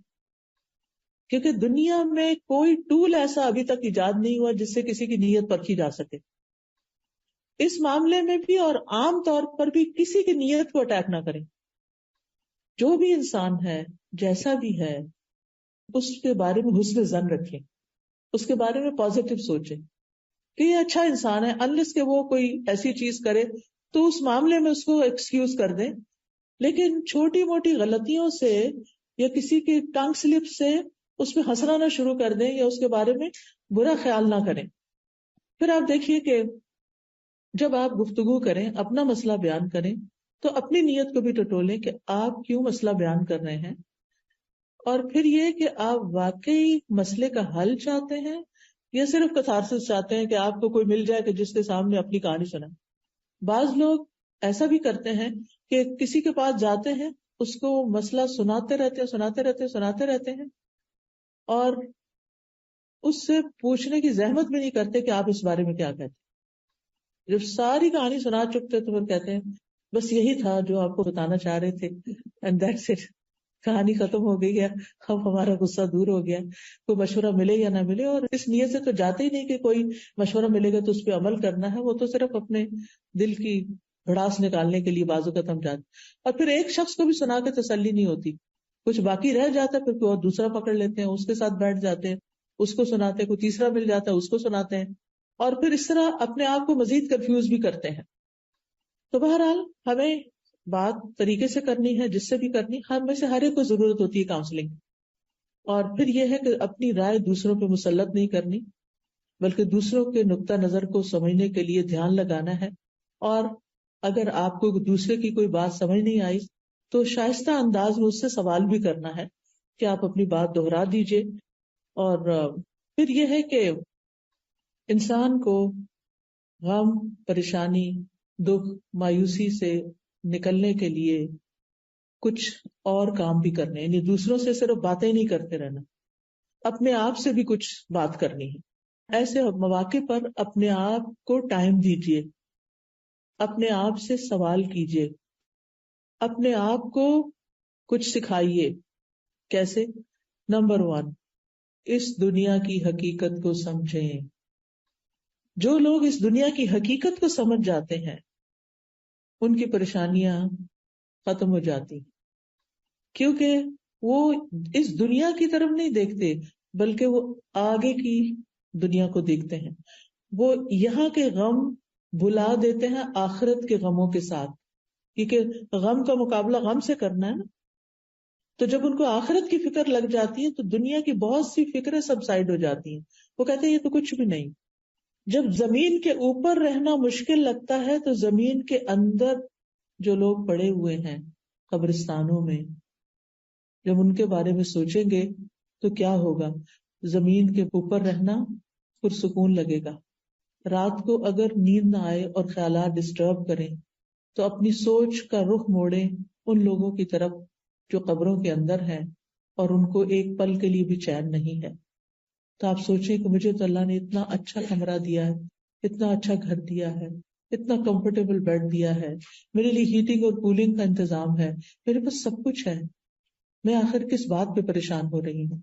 کیونکہ دنیا میں کوئی ٹول ایسا ابھی تک ایجاد نہیں ہوا جس سے کسی کی نیت پرکھی جا سکے. اس معاملے میں بھی اور عام طور پر بھی کسی کی نیت کو اٹیک نہ کریں. جو بھی انسان ہے، جیسا بھی ہے، اس کے بارے میں حسن ظن رکھیں، اس کے بارے میں پازیٹو سوچیں کہ یہ اچھا انسان ہے. انلیس کہ وہ کوئی ایسی چیز کرے تو اس معاملے میں اس کو ایکسکیوز کر دیں، لیکن چھوٹی موٹی غلطیوں سے یا کسی کی ٹنگ سلپ سے اس میں ہنسنا نہ شروع کر دیں یا اس کے بارے میں برا خیال نہ کریں. پھر آپ دیکھیے کہ جب آپ گفتگو کریں، اپنا مسئلہ بیان کریں، تو اپنی نیت کو بھی ٹٹولیں کہ آپ کیوں مسئلہ بیان کر رہے ہیں، اور پھر یہ کہ آپ واقعی مسئلے کا حل چاہتے ہیں یا صرف کتھارسس چاہتے ہیں کہ آپ کو کوئی مل جائے کہ جس کے سامنے اپنی کہانی سنائے. بعض لوگ ایسا بھی کرتے ہیں کہ کسی کے پاس جاتے ہیں، اس کو مسئلہ سناتے رہتے ہیں اور اس سے پوچھنے کی زحمت بھی نہیں کرتے کہ آپ اس بارے میں کیا کہتے ہیں. جب ساری کہانی سنا چکتے تو پھر کہتے ہیں بس یہی تھا جو آپ کو بتانا چاہ رہے تھے، اینڈ دیٹس اٹ، کہانی ختم ہو گئی ہے، اب ہمارا غصہ دور ہو گیا. کوئی مشورہ ملے یا نہ ملے، اور اس نیت سے تو جاتے ہی نہیں کہ کوئی مشورہ ملے گا تو اس پہ عمل کرنا ہے، وہ تو صرف اپنے دل کی بھڑاس نکالنے کے لیے بازو کا تم جاتے. اور پھر ایک شخص کو بھی سنا کے تسلی نہیں ہوتی، کچھ باقی رہ جاتا ہے، پھر کوئی اور دوسرا پکڑ لیتے ہیں، اس کے ساتھ بیٹھ جاتے ہیں، اس کو سناتے ہیں، کوئی تیسرا مل جاتا ہے اس کو سناتے ہیں، اور پھر اس طرح اپنے آپ کو مزید کنفیوز بھی کرتے ہیں. تو بہرحال ہمیں بات طریقے سے کرنی ہے، جس سے بھی کرنی، ہم میں سے ہر ایک کو ضرورت ہوتی ہے کاؤنسلنگ. اور پھر یہ ہے کہ اپنی رائے دوسروں پہ مسلط نہیں کرنی، بلکہ دوسروں کے نقطہ نظر کو سمجھنے کے لیے دھیان لگانا ہے. اور اگر آپ کو دوسرے کی کوئی بات سمجھ نہیں آئی تو شائستہ انداز میں اس سے سوال بھی کرنا ہے کہ آپ اپنی بات دہرا دیجئے. اور پھر یہ ہے کہ انسان کو غم، پریشانی، دکھ، مایوسی سے نکلنے کے لیے کچھ اور کام بھی کرنے، یعنی دوسروں سے صرف باتیں نہیں کرتے رہنا، اپنے آپ سے بھی کچھ بات کرنی ہے. ایسے مواقع پر اپنے آپ کو ٹائم دیجیے، اپنے آپ سے سوال کیجیے، اپنے آپ کو کچھ سکھائیے. کیسے؟ نمبر 1، اس دنیا کی حقیقت کو سمجھیں. جو لوگ اس دنیا کی حقیقت کو سمجھ جاتے ہیں ان کی پریشانیاں ختم ہو جاتی ہیں، کیونکہ وہ اس دنیا کی طرف نہیں دیکھتے بلکہ وہ آگے کی دنیا کو دیکھتے ہیں. وہ یہاں کے غم بھلا دیتے ہیں آخرت کے غموں کے ساتھ، کیونکہ غم کا مقابلہ غم سے کرنا ہے نا. تو جب ان کو آخرت کی فکر لگ جاتی ہے تو دنیا کی بہت سی فکریں سب سائڈ ہو جاتی ہیں. وہ کہتے ہیں یہ تو کچھ بھی نہیں. جب زمین کے اوپر رہنا مشکل لگتا ہے تو زمین کے اندر جو لوگ پڑے ہوئے ہیں قبرستانوں میں، جب ان کے بارے میں سوچیں گے تو کیا ہوگا. زمین کے اوپر رہنا پرسکون لگے گا. رات کو اگر نیند نہ آئے اور خیالات ڈسٹرب کریں تو اپنی سوچ کا رخ موڑیں ان لوگوں کی طرف جو قبروں کے اندر ہیں اور ان کو ایک پل کے لیے بھی چین نہیں ہے. تو آپ سوچیں کہ مجھے تو اللہ نے اتنا اچھا کمرہ دیا ہے، اتنا اچھا گھر دیا ہے، اتنا کمفرٹیبل بیڈ دیا ہے، میرے لیے ہیٹنگ اور کولنگ کا انتظام ہے، میرے پاس سب کچھ ہے، میں آخر کس بات پہ پریشان ہو رہی ہوں.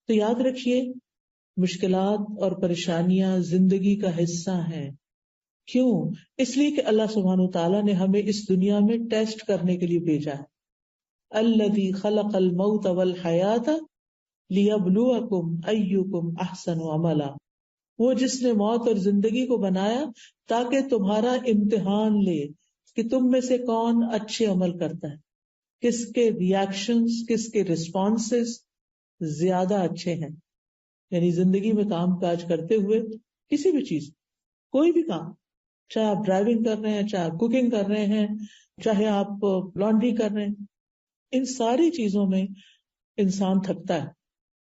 تو یاد رکھیے مشکلات اور پریشانیاں زندگی کا حصہ ہیں. کیوں؟ اس لیے کہ اللہ سبحانہ وتعالیٰ نے ہمیں اس دنیا میں ٹیسٹ کرنے کے لیے بھیجا ہے. الذی خلق الموت والحیات لیبلوکم ایکم احسن عملا. وہ جس نے موت اور زندگی کو بنایا تاکہ تمہارا امتحان لے کہ تم میں سے کون اچھے عمل کرتا ہے، کس کے ریاکشنز، کس کے رسپانسز زیادہ اچھے ہیں. یعنی زندگی میں کام کاج کرتے ہوئے کسی بھی چیز، کوئی بھی کام، چاہے آپ ڈرائیونگ کر رہے ہیں، چاہے آپ کوکنگ کر رہے ہیں، چاہے آپ لانڈری کر رہے ہیں، ان ساری چیزوں میں انسان تھکتا ہے.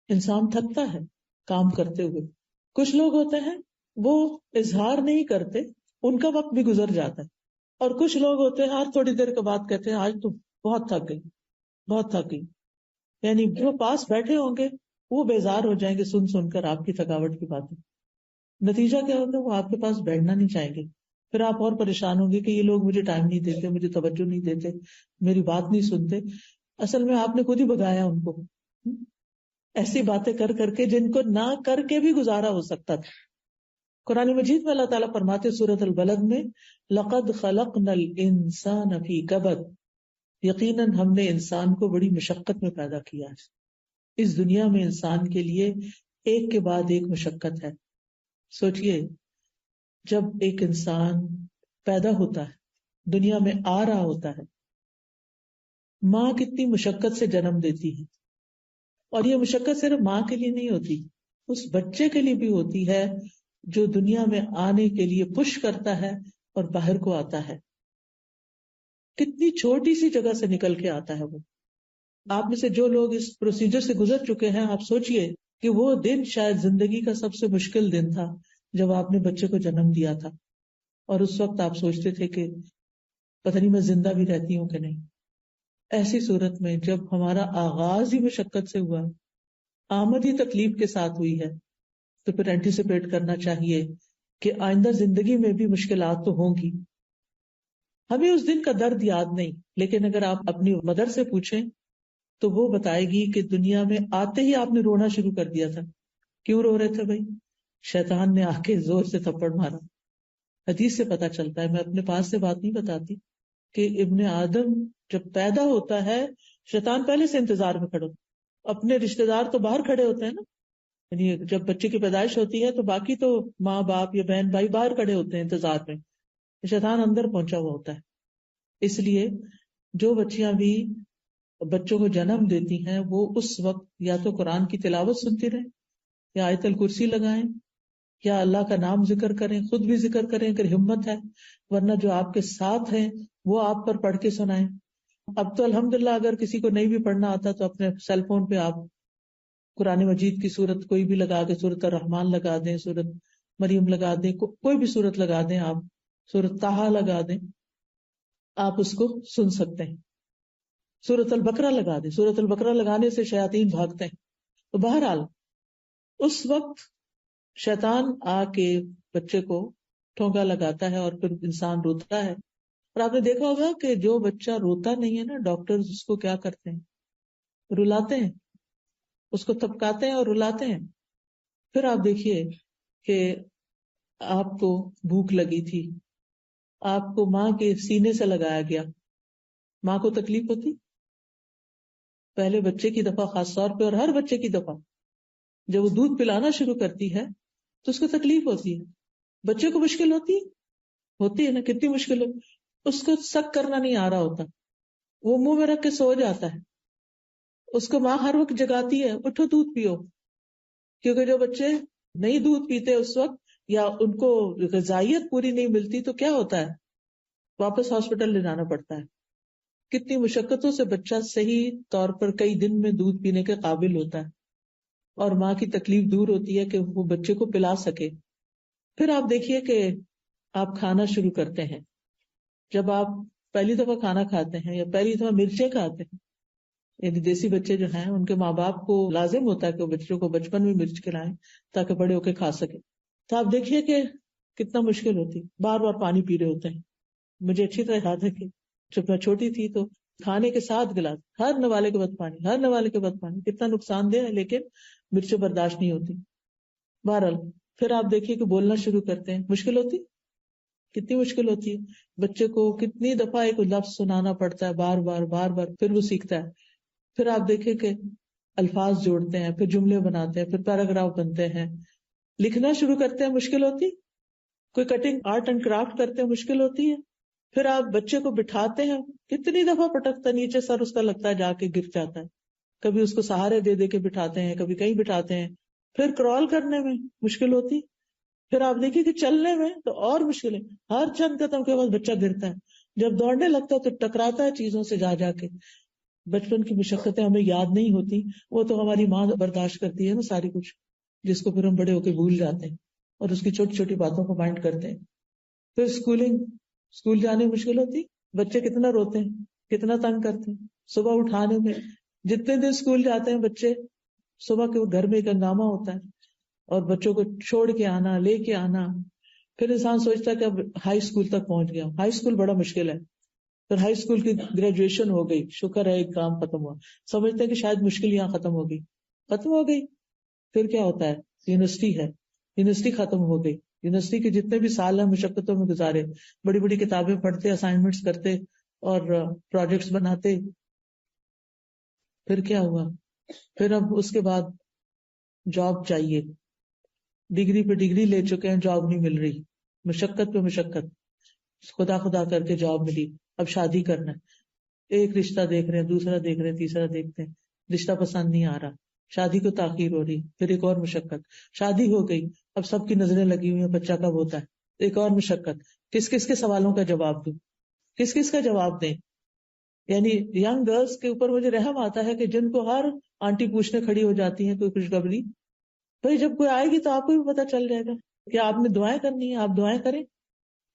انسان تھکتا ہے کام کرتے ہوئے. کچھ لوگ ہوتے ہیں وہ اظہار نہیں کرتے، ان کا وقت بھی گزر جاتا ہے. اور کچھ لوگ ہوتے ہیں ہر تھوڑی دیر کے بعد کہتے ہیں آج تو بہت تھک گئی، بہت تھک گئی. یعنی جو پاس بیٹھے ہوں گے وہ بیزار ہو جائیں گے سن کر آپ کی تھکاوٹ کی باتیں. نتیجہ کیا ہوگا؟ وہ آپ کے پاس بیٹھنا نہیں چاہیں گے. پھر آپ اور پریشان ہوں گے کہ یہ لوگ مجھے ٹائم نہیں دیتے، مجھے توجہ نہیں دیتے، میری بات نہیں سنتے. اصل میں آپ نے خود ہی بگایا ان کو ایسی باتیں کر کر کے جن کو نہ کر کے بھی گزارا ہو سکتا تھا. قرآن مجید میں اللہ تعالیٰ فرماتے سورۃ البلد میں لقد خلقنا الانسان فی کبد، یقیناً ہم نے انسان کو بڑی مشقت میں پیدا کیا ہے. اس دنیا میں انسان کے لیے ایک کے بعد ایک مشقت ہے. سوچئے جب ایک انسان پیدا ہوتا ہے، دنیا میں آ رہا ہوتا ہے، ماں کتنی مشقت سے جنم دیتی ہے. اور یہ مشقت صرف ماں کے لیے نہیں ہوتی، اس بچے کے لیے بھی ہوتی ہے جو دنیا میں آنے کے لیے پش کرتا ہے اور باہر کو آتا ہے. کتنی چھوٹی سی جگہ سے نکل کے آتا ہے وہ. آپ میں سے جو لوگ اس پروسیجر سے گزر چکے ہیں، آپ سوچئے کہ وہ دن شاید زندگی کا سب سے مشکل دن تھا جب آپ نے بچے کو جنم دیا تھا. اور اس وقت آپ سوچتے تھے کہ پتہ نہیں میں زندہ بھی رہتی ہوں کہ نہیں. ایسی صورت میں جب ہمارا آغاز ہی مشقت سے ہوا، آمد ہی تکلیف کے ساتھ ہوئی ہے، تو پھر اینٹیسپیٹ کرنا چاہیے کہ آئندہ زندگی میں بھی مشکلات تو ہوں گی. ہمیں اس دن کا درد یاد نہیں، لیکن اگر آپ اپنی مدر سے پوچھیں تو وہ بتائے گی کہ دنیا میں آتے ہی آپ نے رونا شروع کر دیا تھا. کیوں رو رہے تھے بھائی؟ شیطان نے آ کے زور سے تھپڑ مارا. حدیث سے پتا چلتا ہے، میں اپنے پاس سے بات نہیں بتاتی، کہ ابن آدم جب پیدا ہوتا ہے شیطان پہلے سے انتظار میں کھڑا. اپنے رشتہ دار تو باہر کھڑے ہوتے ہیں نا، یعنی جب بچے کی پیدائش ہوتی ہے تو باقی تو ماں باپ یا بہن بھائی باہر کھڑے ہوتے ہیں انتظار میں، شیطان اندر پہنچا ہوا ہوتا ہے. اس لیے جو بچیاں بھی بچوں کو جنم دیتی ہیں وہ اس وقت یا تو قرآن کی تلاوت سنتی رہیں یا آیت الکرسی لگائیں یا اللہ کا نام ذکر کریں، خود بھی ذکر کریں اگر ہمت ہے، ورنہ جو آپ کے ساتھ ہیں وہ آپ پر پڑھ کے سنائیں. اب تو الحمدللہ اگر کسی کو نہیں بھی پڑھنا آتا تو اپنے سیل فون پہ آپ قرآن مجید کی صورت کوئی بھی لگا کے، سورۃ الرحمن لگا دیں، سورۃ مریم لگا دیں، کوئی بھی صورت لگا دیں، آپ سورۃ طٰہٰ لگا دیں، آپ اس کو سن سکتے ہیں. سورۃ البقرہ لگا دیں، سورۃ البقرہ لگانے سے شیاطین بھاگتے ہیں. تو بہرحال اس وقت شیطان آ کے بچے کو ٹھونکا لگاتا ہے اور پھر انسان روتا ہے. اور آپ نے دیکھا ہوگا کہ جو بچہ روتا نہیں ہے نا، ڈاکٹر اس کو کیا کرتے ہیں؟ رلاتے ہیں، اس کو تھپکاتے ہیں اور رلاتے ہیں. پھر آپ دیکھیے کہ آپ کو بھوک لگی تھی، آپ کو ماں کے سینے سے لگایا گیا، ماں کو تکلیف ہوتی؟ پہلے بچے کی دفعہ خاص طور پہ، اور ہر بچے کی دفعہ جب وہ دودھ پلانا شروع کرتی ہے تو اس کو تکلیف ہوتی ہے. بچے کو مشکل ہوتی ہے نا، کتنی مشکل ہو. اس کو سک کرنا نہیں آ رہا ہوتا، وہ منہ میں رکھ کے سو جاتا ہے، اس کو ماں ہر وقت جگاتی ہے، اٹھو دودھ پیو. کیونکہ جو بچے نہیں دودھ پیتے اس وقت، یا ان کو غذائیت پوری نہیں ملتی، تو کیا ہوتا ہے؟ واپس ہاسپٹل لے جانا پڑتا ہے. کتنی مشقتوں سے بچہ صحیح طور پر کئی دن میں دودھ پینے کے قابل ہوتا ہے، اور ماں کی تکلیف دور ہوتی ہے کہ وہ بچے کو پلا سکے. پھر آپ دیکھیے کہ آپ کھانا شروع کرتے ہیں. جب آپ پہلی دفعہ کھانا کھاتے ہیں یا پہلی دفعہ مرچیں کھاتے ہیں، یعنی دیسی بچے جو ہیں ان کے ماں باپ کو لازم ہوتا ہے کہ وہ بچوں کو بچپن میں مرچ کھلائیں تاکہ بڑے ہو کے کھا سکے. تو آپ دیکھیے کہ کتنا مشکل ہوتی، بار بار پانی پی رہے ہوتے ہیں. مجھے اچھی طرح یاد ہے کہ جب میں چھوٹی تھی تو کھانے کے 7 گلاس، ہر نوالے کے بعد پانی، ہر نوالے کے بعد پانی. کتنا نقصان دہ ہے، لیکن مرچیں برداشت نہیں ہوتی. بہرحال پھر آپ دیکھیے کہ بولنا شروع کرتے ہیں، مشکل ہوتی، کتنی مشکل ہوتی ہے. بچے کو کتنی دفعہ ایک لفظ سنانا پڑتا ہے، بار بار بار بار، پھر وہ سیکھتا ہے. پھر آپ دیکھیں کہ الفاظ جوڑتے ہیں، پھر جملے بناتے ہیں، پھر پیراگراف بنتے ہیں. لکھنا شروع کرتے ہیں، مشکل ہوتی. کوئی کٹنگ آرٹ اینڈ کرافٹ کرتے ہیں، مشکل ہوتی ہے. پھر آپ بچے کو بٹھاتے ہیں، کتنی دفعہ پٹکتا نیچے، سر اس کا لگتا ہے جا کے گر جاتا ہے. کبھی اس کو سہارے دے دے کے بٹھاتے ہیں، کبھی کہیں بٹھاتے ہیں. پھر کرال کرنے میں مشکل ہوتی. پھر آپ دیکھیے کہ چلنے میں تو اور مشکل ہے، ہر چند قدم کے بعد بچہ گرتا ہے. جب دوڑنے لگتا ہے تو ٹکراتا ہے چیزوں سے جا جا کے. بچپن کی مشقتیں ہمیں یاد نہیں ہوتی، وہ تو ہماری ماں برداشت کرتی ہے نا ساری کچھ، جس کو پھر ہم بڑے ہو کے بھول جاتے ہیں اور اس کی چھوٹی چھوٹی باتوں کو مائنڈ کرتے ہیں. پھر اسکول جانے میں مشکل ہوتی. بچے کتنا روتے ہیں، کتنا تنگ کرتے ہیں. صبح اٹھانے میں، جتنے دن اسکول جاتے ہیں بچے، صبح کے گھر میں ایک ہنگامہ ہوتا ہے، اور بچوں کو چھوڑ کے آنا، لے کے آنا. پھر انسان سوچتا ہے کہ اب ہائی اسکول تک پہنچ گیا. ہائی اسکول بڑا مشکل ہے. پھر ہائی اسکول کی گریجویشن ہو گئی، شکر ہے ایک کام ختم ہوا. سمجھتے ہیں کہ شاید مشکل یہاں ختم ہو گئی. پھر کیا ہوتا ہے؟ یونیورسٹی ہے، یونیورسٹی ختم ہو گئی. یونیورسٹی کے جتنے بھی سال ہیں مشقتوں میں گزارے، بڑی بڑی کتابیں پڑھتے، اسائنمنٹس کرتے اور پروجیکٹس بناتے. پھر کیا ہوا؟ پھر اب اس کے بعد جاب چاہیے. ڈگری پہ ڈگری لے چکے ہیں، جاب نہیں مل رہی. مشقت پہ مشقت، خدا خدا کر کے جاب ملی. اب شادی کرنا ہے، ایک رشتہ دیکھ رہے ہیں، دوسرا دیکھ رہے ہیں، تیسرا دیکھتے ہیں، رشتہ پسند نہیں آ رہا، شادی کو تاخیر ہو رہی. پھر ایک اور مشقت، شادی ہو گئی، اب سب کی نظریں لگی ہوئی ہیں بچہ کب ہوتا ہے. ایک اور مشقت، کس کس کے سوالوں کا جواب دوں، کس کس کا جواب دیں. یعنی ینگ گرلس کے اوپر مجھے رحم آتا ہے کہ جن کو ہر آنٹی پوچھنے کھڑی ہو جاتی ہیں کوئی خوشخبری. بھائی جب کوئی آئے گی تو آپ کو بھی پتا چل جائے گا کہ آپ نے دعائیں کرنی ہیں، آپ دعائیں کریں.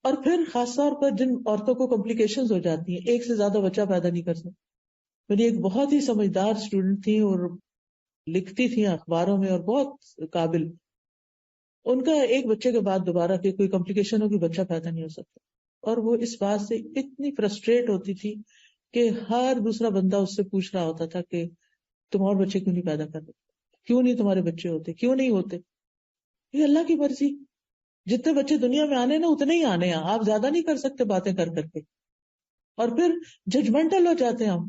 اور پھر خاص طور پر جن عورتوں کو کمپلیکیشنز ہو جاتی ہیں، ایک سے زیادہ بچہ پیدا نہیں کر سکتی. میری ایک بہت ہی سمجھدار اسٹوڈنٹ تھی اور لکھتی تھی اخباروں میں اور بہت قابل. ان کا ایک بچے کے بعد دوبارہ کہ کوئی کمپلیکیشن ہوگی، بچہ پیدا نہیں ہو سکتا. اور وہ اس بات سے اتنی فرسٹریٹ ہوتی تھی کہ ہر دوسرا بندہ اس سے پوچھ رہا ہوتا تھا کہ تم اور بچے کیوں نہیں پیدا کر رہے، کیوں نہیں تمہارے بچے ہوتے، کیوں نہیں ہوتے. یہ اللہ کی مرضی. جتنے بچے دنیا میں آنے نا اتنے ہی آنے ہیں، آپ زیادہ نہیں کر سکتے باتیں کر کر کے. اور پھر ججمنٹل ہو جاتے ہیں ہم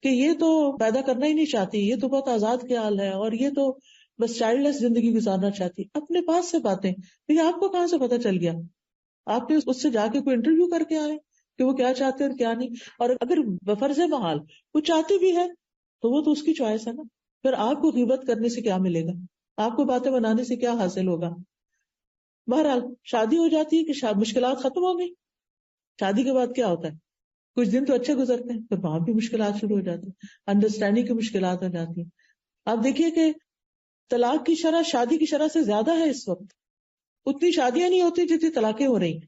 کہ یہ تو پیدا کرنا ہی نہیں چاہتی، یہ تو بہت آزاد خیال ہے، اور یہ تو بس چائلڈ لیس زندگی گزارنا چاہتی. اپنے پاس سے باتیں، یہ آپ کو کہاں سے پتا چل گیا؟ آپ نے اس سے جا کے کوئی انٹرویو کر کے آئے کہ وہ کیا چاہتے ہیں اور کیا نہیں. اور اگر بفرض محال وہ چاہتی بھی ہے تو وہ تو اس کی چوائس ہے نا. پھر آپ کو غیبت کرنے سے کیا ملے گا؟ آپ کو باتیں بنانے سے کیا حاصل ہوگا؟ بہرحال شادی ہو جاتی ہے کہ مشکلات ختم ہو گئی. شادی کے بعد کیا ہوتا ہے؟ کچھ دن تو اچھے گزرتے ہیں، پھر وہاں بھی مشکلات شروع ہو جاتی ہیں، انڈرسٹینڈنگ کی مشکلات ہو جاتی ہیں. آپ دیکھیے کہ طلاق کی شرح شادی کی شرح سے زیادہ ہے اس وقت. اتنی شادیاں نہیں ہوتی جتنی طلاقیں ہو رہی ہیں.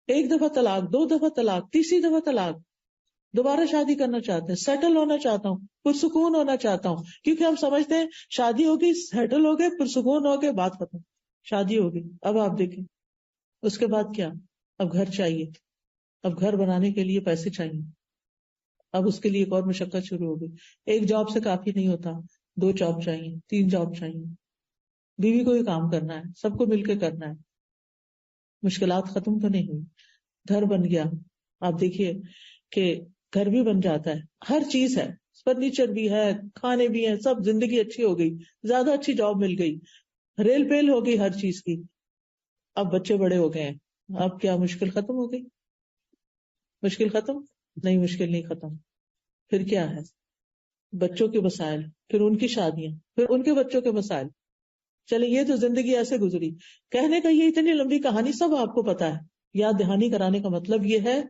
ایک دفعہ طلاق، دو دفعہ طلاق، تیسری دفعہ طلاق. دوبارہ شادی کرنا چاہتے ہیں، سیٹل ہونا چاہتا ہوں، پرسکون ہونا چاہتا ہوں، کیونکہ ہم سمجھتے ہیں شادی ہوگی، سیٹل ہو گئے، پرسکون ہو گئے، بات ختم. شادی ہوگی، اب آپ دیکھیں اس کے بعد کیا؟ اب گھر چاہیے، اب گھر بنانے کے لیے پیسے چاہیے، اب اس کے لیے ایک اور مشقت شروع ہو گئی. ایک جاب سے کافی نہیں ہوتا، 2 جاب چاہیے، 3 جاب چاہیے. بیوی کو ہی کام کرنا ہے، سب کو مل کے کرنا ہے. مشکلات ختم تو نہیں ہوئی. گھر بن گیا، آپ دیکھیے کہ گھر بھی بن جاتا ہے، ہر چیز ہے، فرنیچر بھی ہے، کھانے بھی ہیں، سب، زندگی اچھی ہو گئی، زیادہ اچھی جاب مل گئی، ریل پیل ہو گئی ہر چیز کی. اب بچے بڑے ہو گئے ہیں، اب کیا مشکل ختم ہو گئی؟ مشکل ختم نہیں، مشکل نہیں ختم. پھر کیا ہے؟ بچوں کے مسائل، پھر ان کی شادیاں، پھر ان کے بچوں کے مسائل. چلے یہ تو زندگی ایسے گزری. کہنے کا یہ اتنی لمبی کہانی سب آپ کو پتا ہے. یاد دہانی کرانے کا مطلب یہ ہے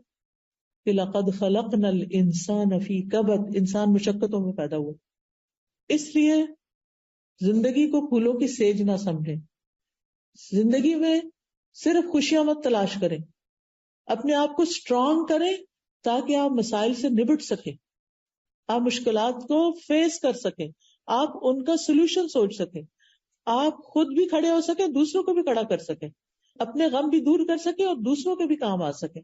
کہ لقد خلقنا الانسان فی کبد، انسان مشقتوں میں پیدا ہوا. اس لیے زندگی کو پھولوں کی سیج نہ سمجھیں. زندگی میں صرف خوشیاں مت تلاش کریں، اپنے آپ کو اسٹرانگ کریں تاکہ آپ مسائل سے نبٹ سکیں، آپ مشکلات کو فیس کر سکیں، آپ ان کا سولوشن سوچ سکیں، آپ خود بھی کھڑے ہو سکیں، دوسروں کو بھی کھڑا کر سکیں، اپنے غم بھی دور کر سکیں اور دوسروں کے بھی کام آ سکیں.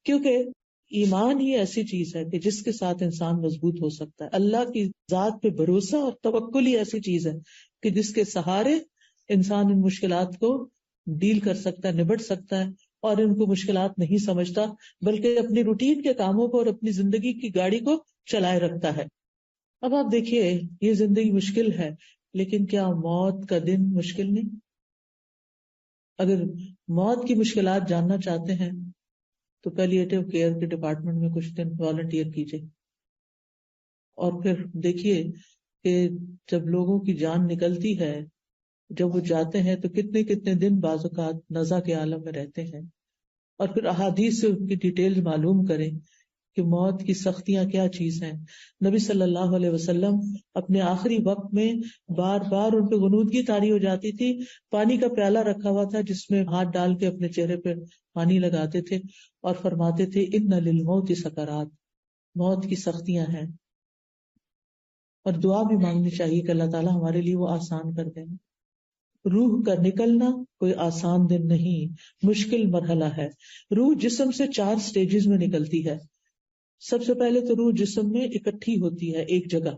کیونکہ ایمان ہی ایسی چیز ہے کہ جس کے ساتھ انسان مضبوط ہو سکتا ہے. اللہ کی ذات پہ بھروسہ اور توکل ہی ایسی چیز ہے کہ جس کے سہارے انسان ان مشکلات کو ڈیل کر سکتا ہے، نبٹ سکتا ہے، اور ان کو مشکلات نہیں سمجھتا بلکہ اپنی روٹین کے کاموں کو اور اپنی زندگی کی گاڑی کو چلائے رکھتا ہے. اب آپ دیکھیے یہ زندگی مشکل ہے، لیکن کیا موت کا دن مشکل نہیں؟ اگر موت کی مشکلات جاننا چاہتے ہیں تو پیلیٹیو کیئر کے ڈپارٹمنٹ میں کچھ دن والنٹیئر کیجیے، اور پھر دیکھیے کہ جب لوگوں کی جان نکلتی ہے، جب وہ جاتے ہیں تو کتنے کتنے دن بعض اوقات نزع کے عالم میں رہتے ہیں، اور پھر احادیث سے ان کی ڈیٹیل معلوم کریں کہ موت کی سختیاں کیا چیز ہیں. نبی صلی اللہ علیہ وسلم اپنے آخری وقت میں بار بار ان پہ غنودگی طاری ہو جاتی تھی، پانی کا پیالہ رکھا ہوا تھا جس میں ہاتھ ڈال کے اپنے چہرے پہ پانی لگاتے تھے اور فرماتے تھے ان للموت سکرات، موت کی سختیاں ہیں. اور دعا بھی مانگنی چاہیے کہ اللہ تعالیٰ ہمارے لیے وہ آسان کر دیں. روح کا نکلنا کوئی آسان دن نہیں، مشکل مرحلہ ہے. روح جسم سے 4 سٹیجز میں نکلتی ہے. سب سے پہلے تو روح جسم میں اکٹھی ہوتی ہے ایک جگہ،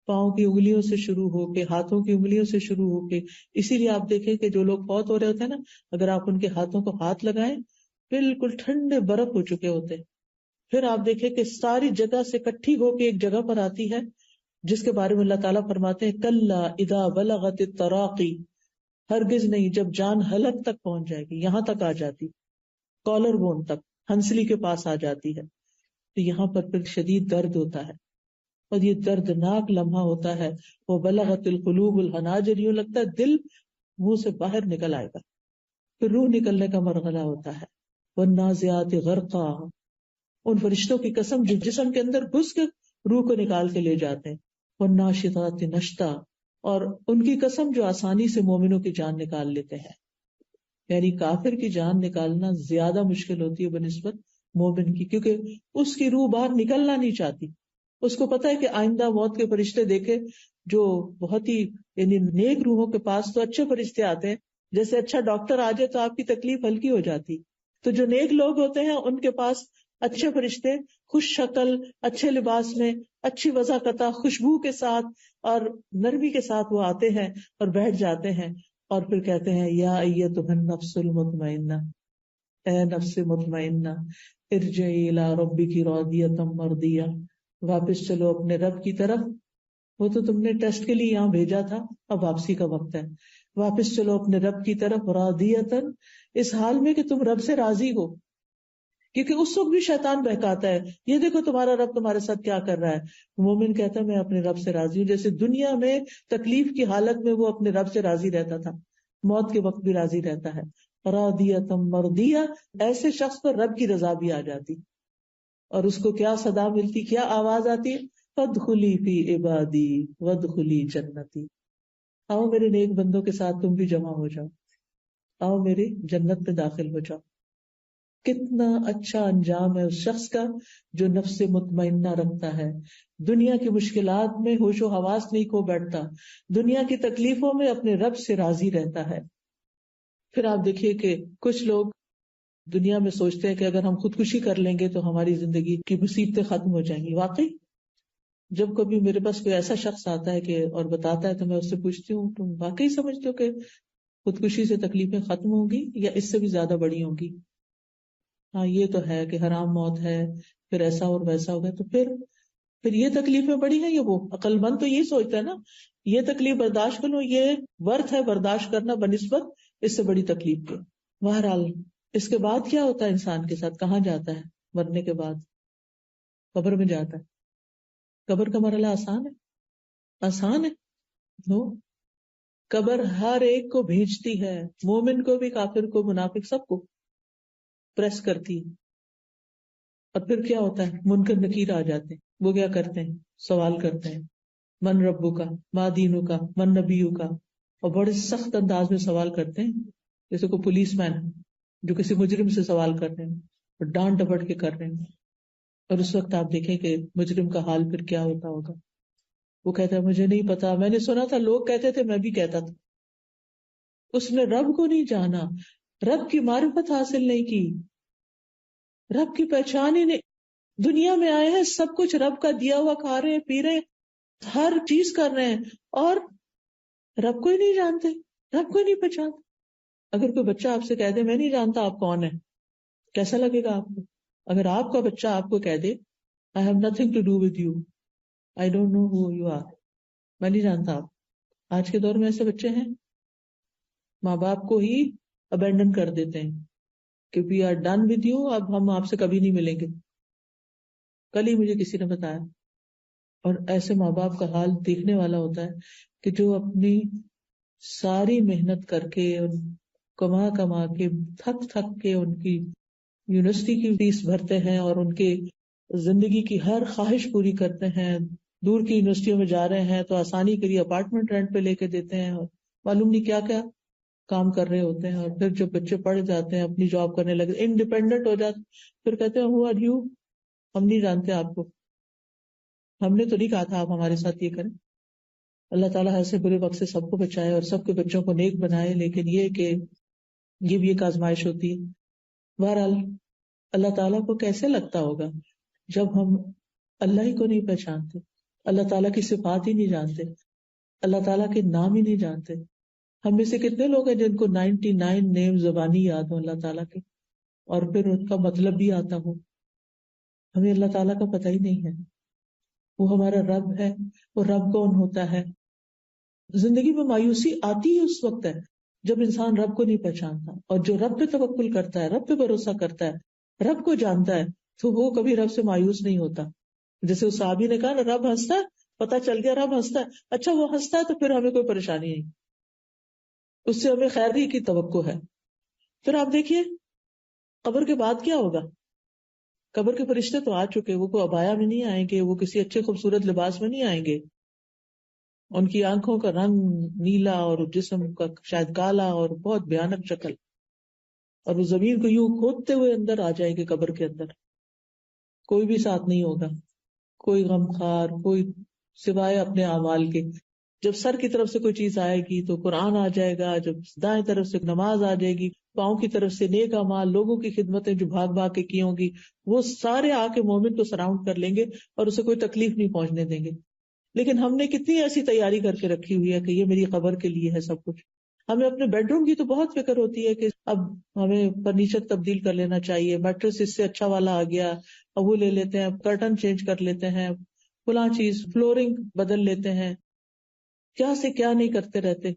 پاؤں کی انگلیوں سے شروع ہو کے، ہاتھوں کی انگلیوں سے شروع ہو کے. اسی لیے آپ دیکھیں کہ جو لوگ فوت ہو رہے ہوتے ہیں نا، اگر آپ ان کے ہاتھوں کو ہاتھ لگائیں بالکل ٹھنڈے برف ہو چکے ہوتے. پھر آپ دیکھیں کہ ساری جگہ سے اکٹھی ہو کے ایک جگہ پر آتی ہے جس کے بارے میں اللہ تعالیٰ فرماتے ہیں کلا اذا بلغت التراقی، ہرگز نہیں، جب جان حلق تک پہنچ جائے گی، یہاں تک آ جاتی، کالر بون تک، ہنسلی کے پاس آ جاتی ہے، تو یہاں پر پھر شدید درد ہوتا ہے، اور یہ دردناک لمحہ ہوتا ہے. وہ بلغت القلوب الحناجر، یوں لگتا ہے دل منہ سے باہر نکل آئے گا. پھر روح نکلنے کا مرحلہ ہوتا ہے والنازعات غرقا، ان فرشتوں کی قسم جو جسم کے اندر گھس کے روح کو نکال کے لے جاتے ہیں. والناشطات نشطا، اور ان کی قسم جو آسانی سے مومنوں کی جان نکال لیتے ہیں. یعنی کافر کی جان نکالنا زیادہ مشکل ہوتی ہے بنسبت مومن کی، کیونکہ اس کی روح باہر نکلنا نہیں چاہتی. اس کو پتا ہے کہ آئندہ موت کے فرشتے دیکھے جو بہت ہی یعنی نیک روحوں کے پاس تو اچھے فرشتے آتے ہیں، جیسے اچھا ڈاکٹر آ جائے تو آپ کی تکلیف ہلکی ہو جاتی. تو جو نیک لوگ ہوتے ہیں ان کے پاس اچھے فرشتے خوش شکل، اچھے لباس میں، اچھی وضاحت، خوشبو کے ساتھ اور نرمی کے ساتھ وہ آتے ہیں اور بیٹھ جاتے ہیں، اور پھر کہتے ہیں یا ایتھا النفس المطمئنہ، اے نفس مطمئنہ، ارجعی الی ربک راضیۃ مرضیہ، واپس چلو اپنے رب کی طرف. وہ تو تم نے ٹیسٹ کے لیے یہاں بھیجا تھا، اب واپسی کا وقت ہے. واپس چلو اپنے رب کی طرف راضیۃ، اس حال میں کہ تم رب سے راضی ہو. کیونکہ اس وقت بھی شیطان بہکاتا ہے، یہ دیکھو تمہارا رب تمہارے ساتھ کیا کر رہا ہے. مومن کہتا ہے میں اپنے رب سے راضی ہوں، جیسے دنیا میں تکلیف کی حالت میں وہ اپنے رب سے راضی رہتا تھا. موت کے وقت بھی راضی رہتا ہے. راضیۃ مرضیہ، ایسے شخص پر رب کی رضا بھی آ جاتی. اور اس کو کیا صدا ملتی، کیا آواز آتی ہے، فادخلی فی عبادی وادخلی جنتی. آؤ میرے نیک بندوں کے ساتھ تم بھی جمع ہو جاؤ، آؤ میری جنت میں داخل ہو جاؤ. کتنا اچھا انجام ہے اس شخص کا جو نفس مطمئنہ رکھتا ہے، دنیا کی مشکلات میں ہوش و حواس نہیں کھو بیٹھتا، دنیا کی تکلیفوں میں اپنے رب سے راضی رہتا ہے. پھر آپ دیکھیے کہ کچھ لوگ دنیا میں سوچتے ہیں کہ اگر ہم خودکشی کر لیں گے تو ہماری زندگی کی مصیبتیں ختم ہو جائیں گی. واقعی جب کبھی میرے پاس کوئی ایسا شخص آتا ہے کہ اور بتاتا ہے تو میں اس سے پوچھتی ہوں تم واقعی سمجھتے ہو کہ خودکشی سے تکلیفیں ختم ہوں گی یا اس سے بھی زیادہ بڑی ہوں گی؟ ہاں یہ تو ہے کہ حرام موت ہے، پھر ایسا اور ویسا ہوگا، تو پھر یہ تکلیفیں بڑی ہیں. یہ وہ عقل مند تو یہی سوچتا ہے نا، یہ تکلیف برداشت کروں، یہ ورتھ ہے برداشت کرنا بنسبت اس سے بڑی تکلیف کے. بہرحال اس کے بعد کیا ہوتا ہے انسان کے ساتھ، کہاں جاتا ہے مرنے کے بعد؟ قبر میں جاتا ہے. قبر کا مرحلہ آسان ہے؟ آسان ہے؟ نو. قبر ہر ایک کو بھیجتی ہے، مومن کو بھی، کافر کو، منافق، سب کو پریس کرتی ہے. اور پھر کیا ہوتا ہے، منکر نکیر آ جاتے ہیں. وہ کیا کرتے ہیں، سوال کرتے ہیں، من ربو کا، ما دینو کا، من نبیو کا. اور بڑے سخت انداز میں سوال کرتے ہیں، جیسے کوئی پولیس مین جو کسی مجرم سے سوال کر رہے ہیں اور ڈانٹ ڈپٹ کے کر رہے ہیں. اور اس وقت آپ دیکھیں کہ مجرم کا حال پھر کیا ہوتا ہوگا. وہ کہتا ہے مجھے نہیں پتا، میں نے سنا تھا، لوگ کہتے تھے، میں بھی کہتا تھا. اس نے رب کو نہیں جانا، رب کی معرفت حاصل نہیں کی، رب کی پہچان ہی نہیں. دنیا میں آئے ہیں، سب کچھ رب کا دیا ہوا کھا رہے ہیں، پی رہے ہیں، ہر چیز کر رہے ہیں، اور رب کو ہی نہیں جانتے، رب کو ہی نہیں پہچانتے. اگر کوئی بچہ آپ سے کہہ دے میں نہیں جانتا آپ کون ہیں، کیسا لگے گا آپ کو؟ اگر آپ کا بچہ آپ کو کہہ دے I have nothing to do with you, I don't know who you are، میں نہیں جانتا آپ. آج کے دور میں ایسے بچے ہیں، ماں باپ کو ہی ابینڈن کر دیتے ہیں کہ we are done with you، اب ہم آپ سے کبھی نہیں ملیں گے. کل ہی مجھے کسی نے بتایا. اور ایسے ماں باپ کا حال دیکھنے والا ہوتا ہے کہ جو اپنی ساری محنت کر کے، کما کما کے، تھک تھک کے ان کی یونیورسٹی کی فیس بھرتے ہیں اور ان کے زندگی کی ہر خواہش پوری کرتے ہیں. دور کی یونیورسٹیوں میں جا رہے ہیں تو آسانی کے لیے اپارٹمنٹ رینٹ پہ لے کے دیتے ہیں، اور معلوم نہیں کیا کیا کام کر رہے ہوتے ہیں. اور پھر جب بچے پڑھ جاتے ہیں، اپنی جاب کرنے لگے، انڈیپینڈنٹ ہو جاتے، پھر کہتے ہیں ہو آر یو، ہم نہیں جانتے آپ کو، ہم نے تو نہیں کہا تھا آپ ہمارے ساتھ یہ کریں. اللہ تعالیٰ ایسے برے وقت سے سب کو بچائے اور سب کے بچوں کو نیک بنائے. لیکن یہ کہ یہ بھی ایک آزمائش ہوتی ہے. بہرحال اللہ تعالیٰ کو کیسے لگتا ہوگا جب ہم اللہ ہی کو نہیں پہچانتے، اللہ تعالیٰ کی صفات ہی نہیں جانتے، اللہ تعالیٰ کے نام ہی نہیں جانتے. ہم میں سے کتنے لوگ ہیں جن کو 99 نیم زبانی یاد ہو اللہ تعالیٰ کے، اور پھر ان کا مطلب بھی آتا ہو. ہمیں اللہ تعالیٰ کا پتہ ہی نہیں ہے. وہ ہمارا رب ہے. وہ رب کون ہوتا ہے؟ زندگی میں مایوسی آتی ہی اس وقت ہے جب انسان رب کو نہیں پہچانتا. اور جو رب پہ توکل کرتا ہے، رب پہ بھروسہ کرتا ہے، رب کو جانتا ہے، تو وہ کبھی رب سے مایوس نہیں ہوتا. جیسے اس صحابی نے کہا نا، رب ہنستا ہے، پتہ چل گیا رب ہنستا ہے، اچھا وہ ہنستا ہے تو پھر ہمیں کوئی پریشانی نہیں، اس سے ہمیں خیر ہی کی توقع ہے. پھر آپ دیکھیے قبر کے بعد کیا ہوگا. قبر کے فرشتے تو آ چکے، وہ کوئی عبایا میں نہیں آئیں گے، وہ کسی اچھے خوبصورت لباس میں نہیں آئیں گے. ان کی آنکھوں کا رنگ نیلا اور جسم کا شاید کالا اور بہت بھیانک شکل، اور وہ زمین کو یوں کھودتے ہوئے اندر آ جائیں گے قبر کے اندر. کوئی بھی ساتھ نہیں ہوگا، کوئی غمخوار، کوئی سوائے اپنے اعمال کے. جب سر کی طرف سے کوئی چیز آئے گی تو قرآن آ جائے گا، جب دائیں طرف سے نماز آ جائے گی، پاؤں کی طرف سے نیک اعمال، لوگوں کی خدمتیں جو بھاگ بھاگ کے کی ہوں گی، وہ سارے آ کے مومن کو سراؤنڈ کر لیں گے اور اسے کوئی تکلیف نہیں پہنچنے دیں گے. لیکن ہم نے کتنی ایسی تیاری کر کے رکھی ہوئی ہے کہ یہ میری قبر کے لیے ہے سب کچھ. ہمیں اپنے بیڈ روم کی تو بہت فکر ہوتی ہے کہ اب ہمیں فرنیچر تبدیل کر لینا چاہیے، میٹرس اس سے اچھا والا آ گیا، اب وہ لے لیتے ہیں، کرٹن چینج کر لیتے ہیں، فلاں چیز فلورنگ بدل لیتے ہیں، کیا سے کیا نہیں کرتے رہتے.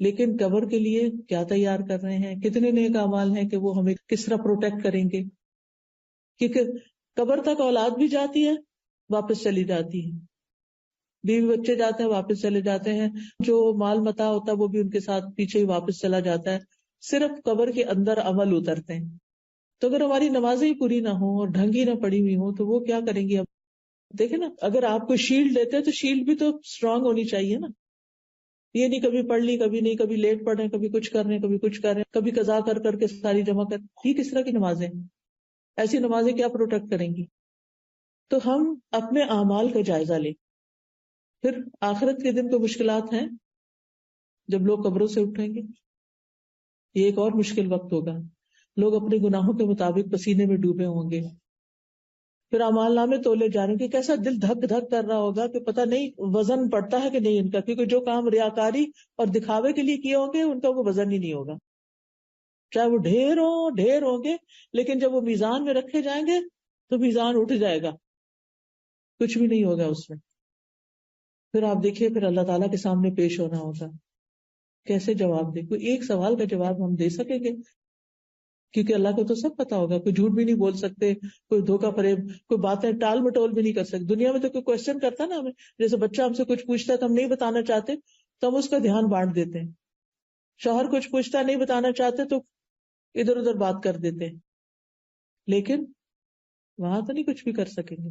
لیکن قبر کے لیے کیا تیار کر رہے ہیں، کتنے نیک اعمال ہیں کہ وہ ہمیں کس طرح پروٹیکٹ کریں گے. کیونکہ قبر تک اولاد بھی جاتی ہے، واپس چلی جاتی ہے. بیوی بچے جاتے ہیں واپس چلے جاتے ہیں، جو مال متاع ہوتا ہے وہ بھی ان کے ساتھ پیچھے ہی واپس چلا جاتا ہے، صرف قبر کے اندر عمل اترتے ہیں. تو اگر ہماری نمازیں ہی پوری نہ ہوں اور ڈھنگ ہی نہ پڑی ہوئی ہوں تو وہ کیا کریں گی؟ اب دیکھیں نا، اگر آپ کو شیلڈ لیتے ہیں تو شیلڈ بھی تو اسٹرانگ ہونی چاہیے نا. یہ نہیں کبھی پڑھ لی کبھی نہیں، کبھی لیٹ پڑھ رہے ہیں کبھی کچھ کر رہے ہیں کبھی کچھ کر رہے ہیں، کبھی قضا کر کر کے ساری جمع کر. یہ کس طرح کی نمازیں؟ ایسی نمازیں کیا پروٹیکٹ کریں گی؟ تو ہم اپنے اعمال کا جائزہ لیں. پھر آخرت کے دن تو مشکلات ہیں، جب لوگ قبروں سے اٹھیں گے یہ ایک اور مشکل وقت ہوگا. لوگ اپنے گناہوں کے مطابق پسینے میں ڈوبے ہوں گے. پھر اعمال نامے تولے جا رہے ہیں کہ کیسا دل دھک دھک کر رہا ہوگا کہ پتہ نہیں وزن پڑتا ہے کہ نہیں ان کا، کیونکہ جو کام ریاکاری اور دکھاوے کے لیے کیے ہوں گے ان کا وہ وزن ہی نہیں ہوگا. چاہے وہ ڈھیر ہوں گے، لیکن جب وہ میزان میں رکھے جائیں گے تو میزان اٹھ جائے گا، کچھ بھی نہیں ہوگا اس میں. پھر آپ دیکھیے پھر اللہ تعالیٰ کے سامنے پیش ہونا ہوگا، کیسے جواب دے؟ کوئی ایک سوال کا جواب ہم دے سکیں گے؟ کیونکہ اللہ کو تو سب پتا ہوگا. کوئی جھوٹ بھی نہیں بول سکتے، کوئی دھوکہ فریب، کوئی باتیں ٹال مٹول بھی نہیں کر سکتے. دنیا میں تو کوئی کوشچن کرتا نا ہمیں، جیسے بچہ ہم سے کچھ پوچھتا ہے تو ہم نہیں بتانا چاہتے تو ہم اس کا دھیان بانٹ دیتے ہیں. شوہر کچھ پوچھتا نہیں بتانا چاہتے تو ادھر ادھر بات کر دیتے ہیں. لیکن وہاں تو نہیں کچھ بھی کر سکیں گے.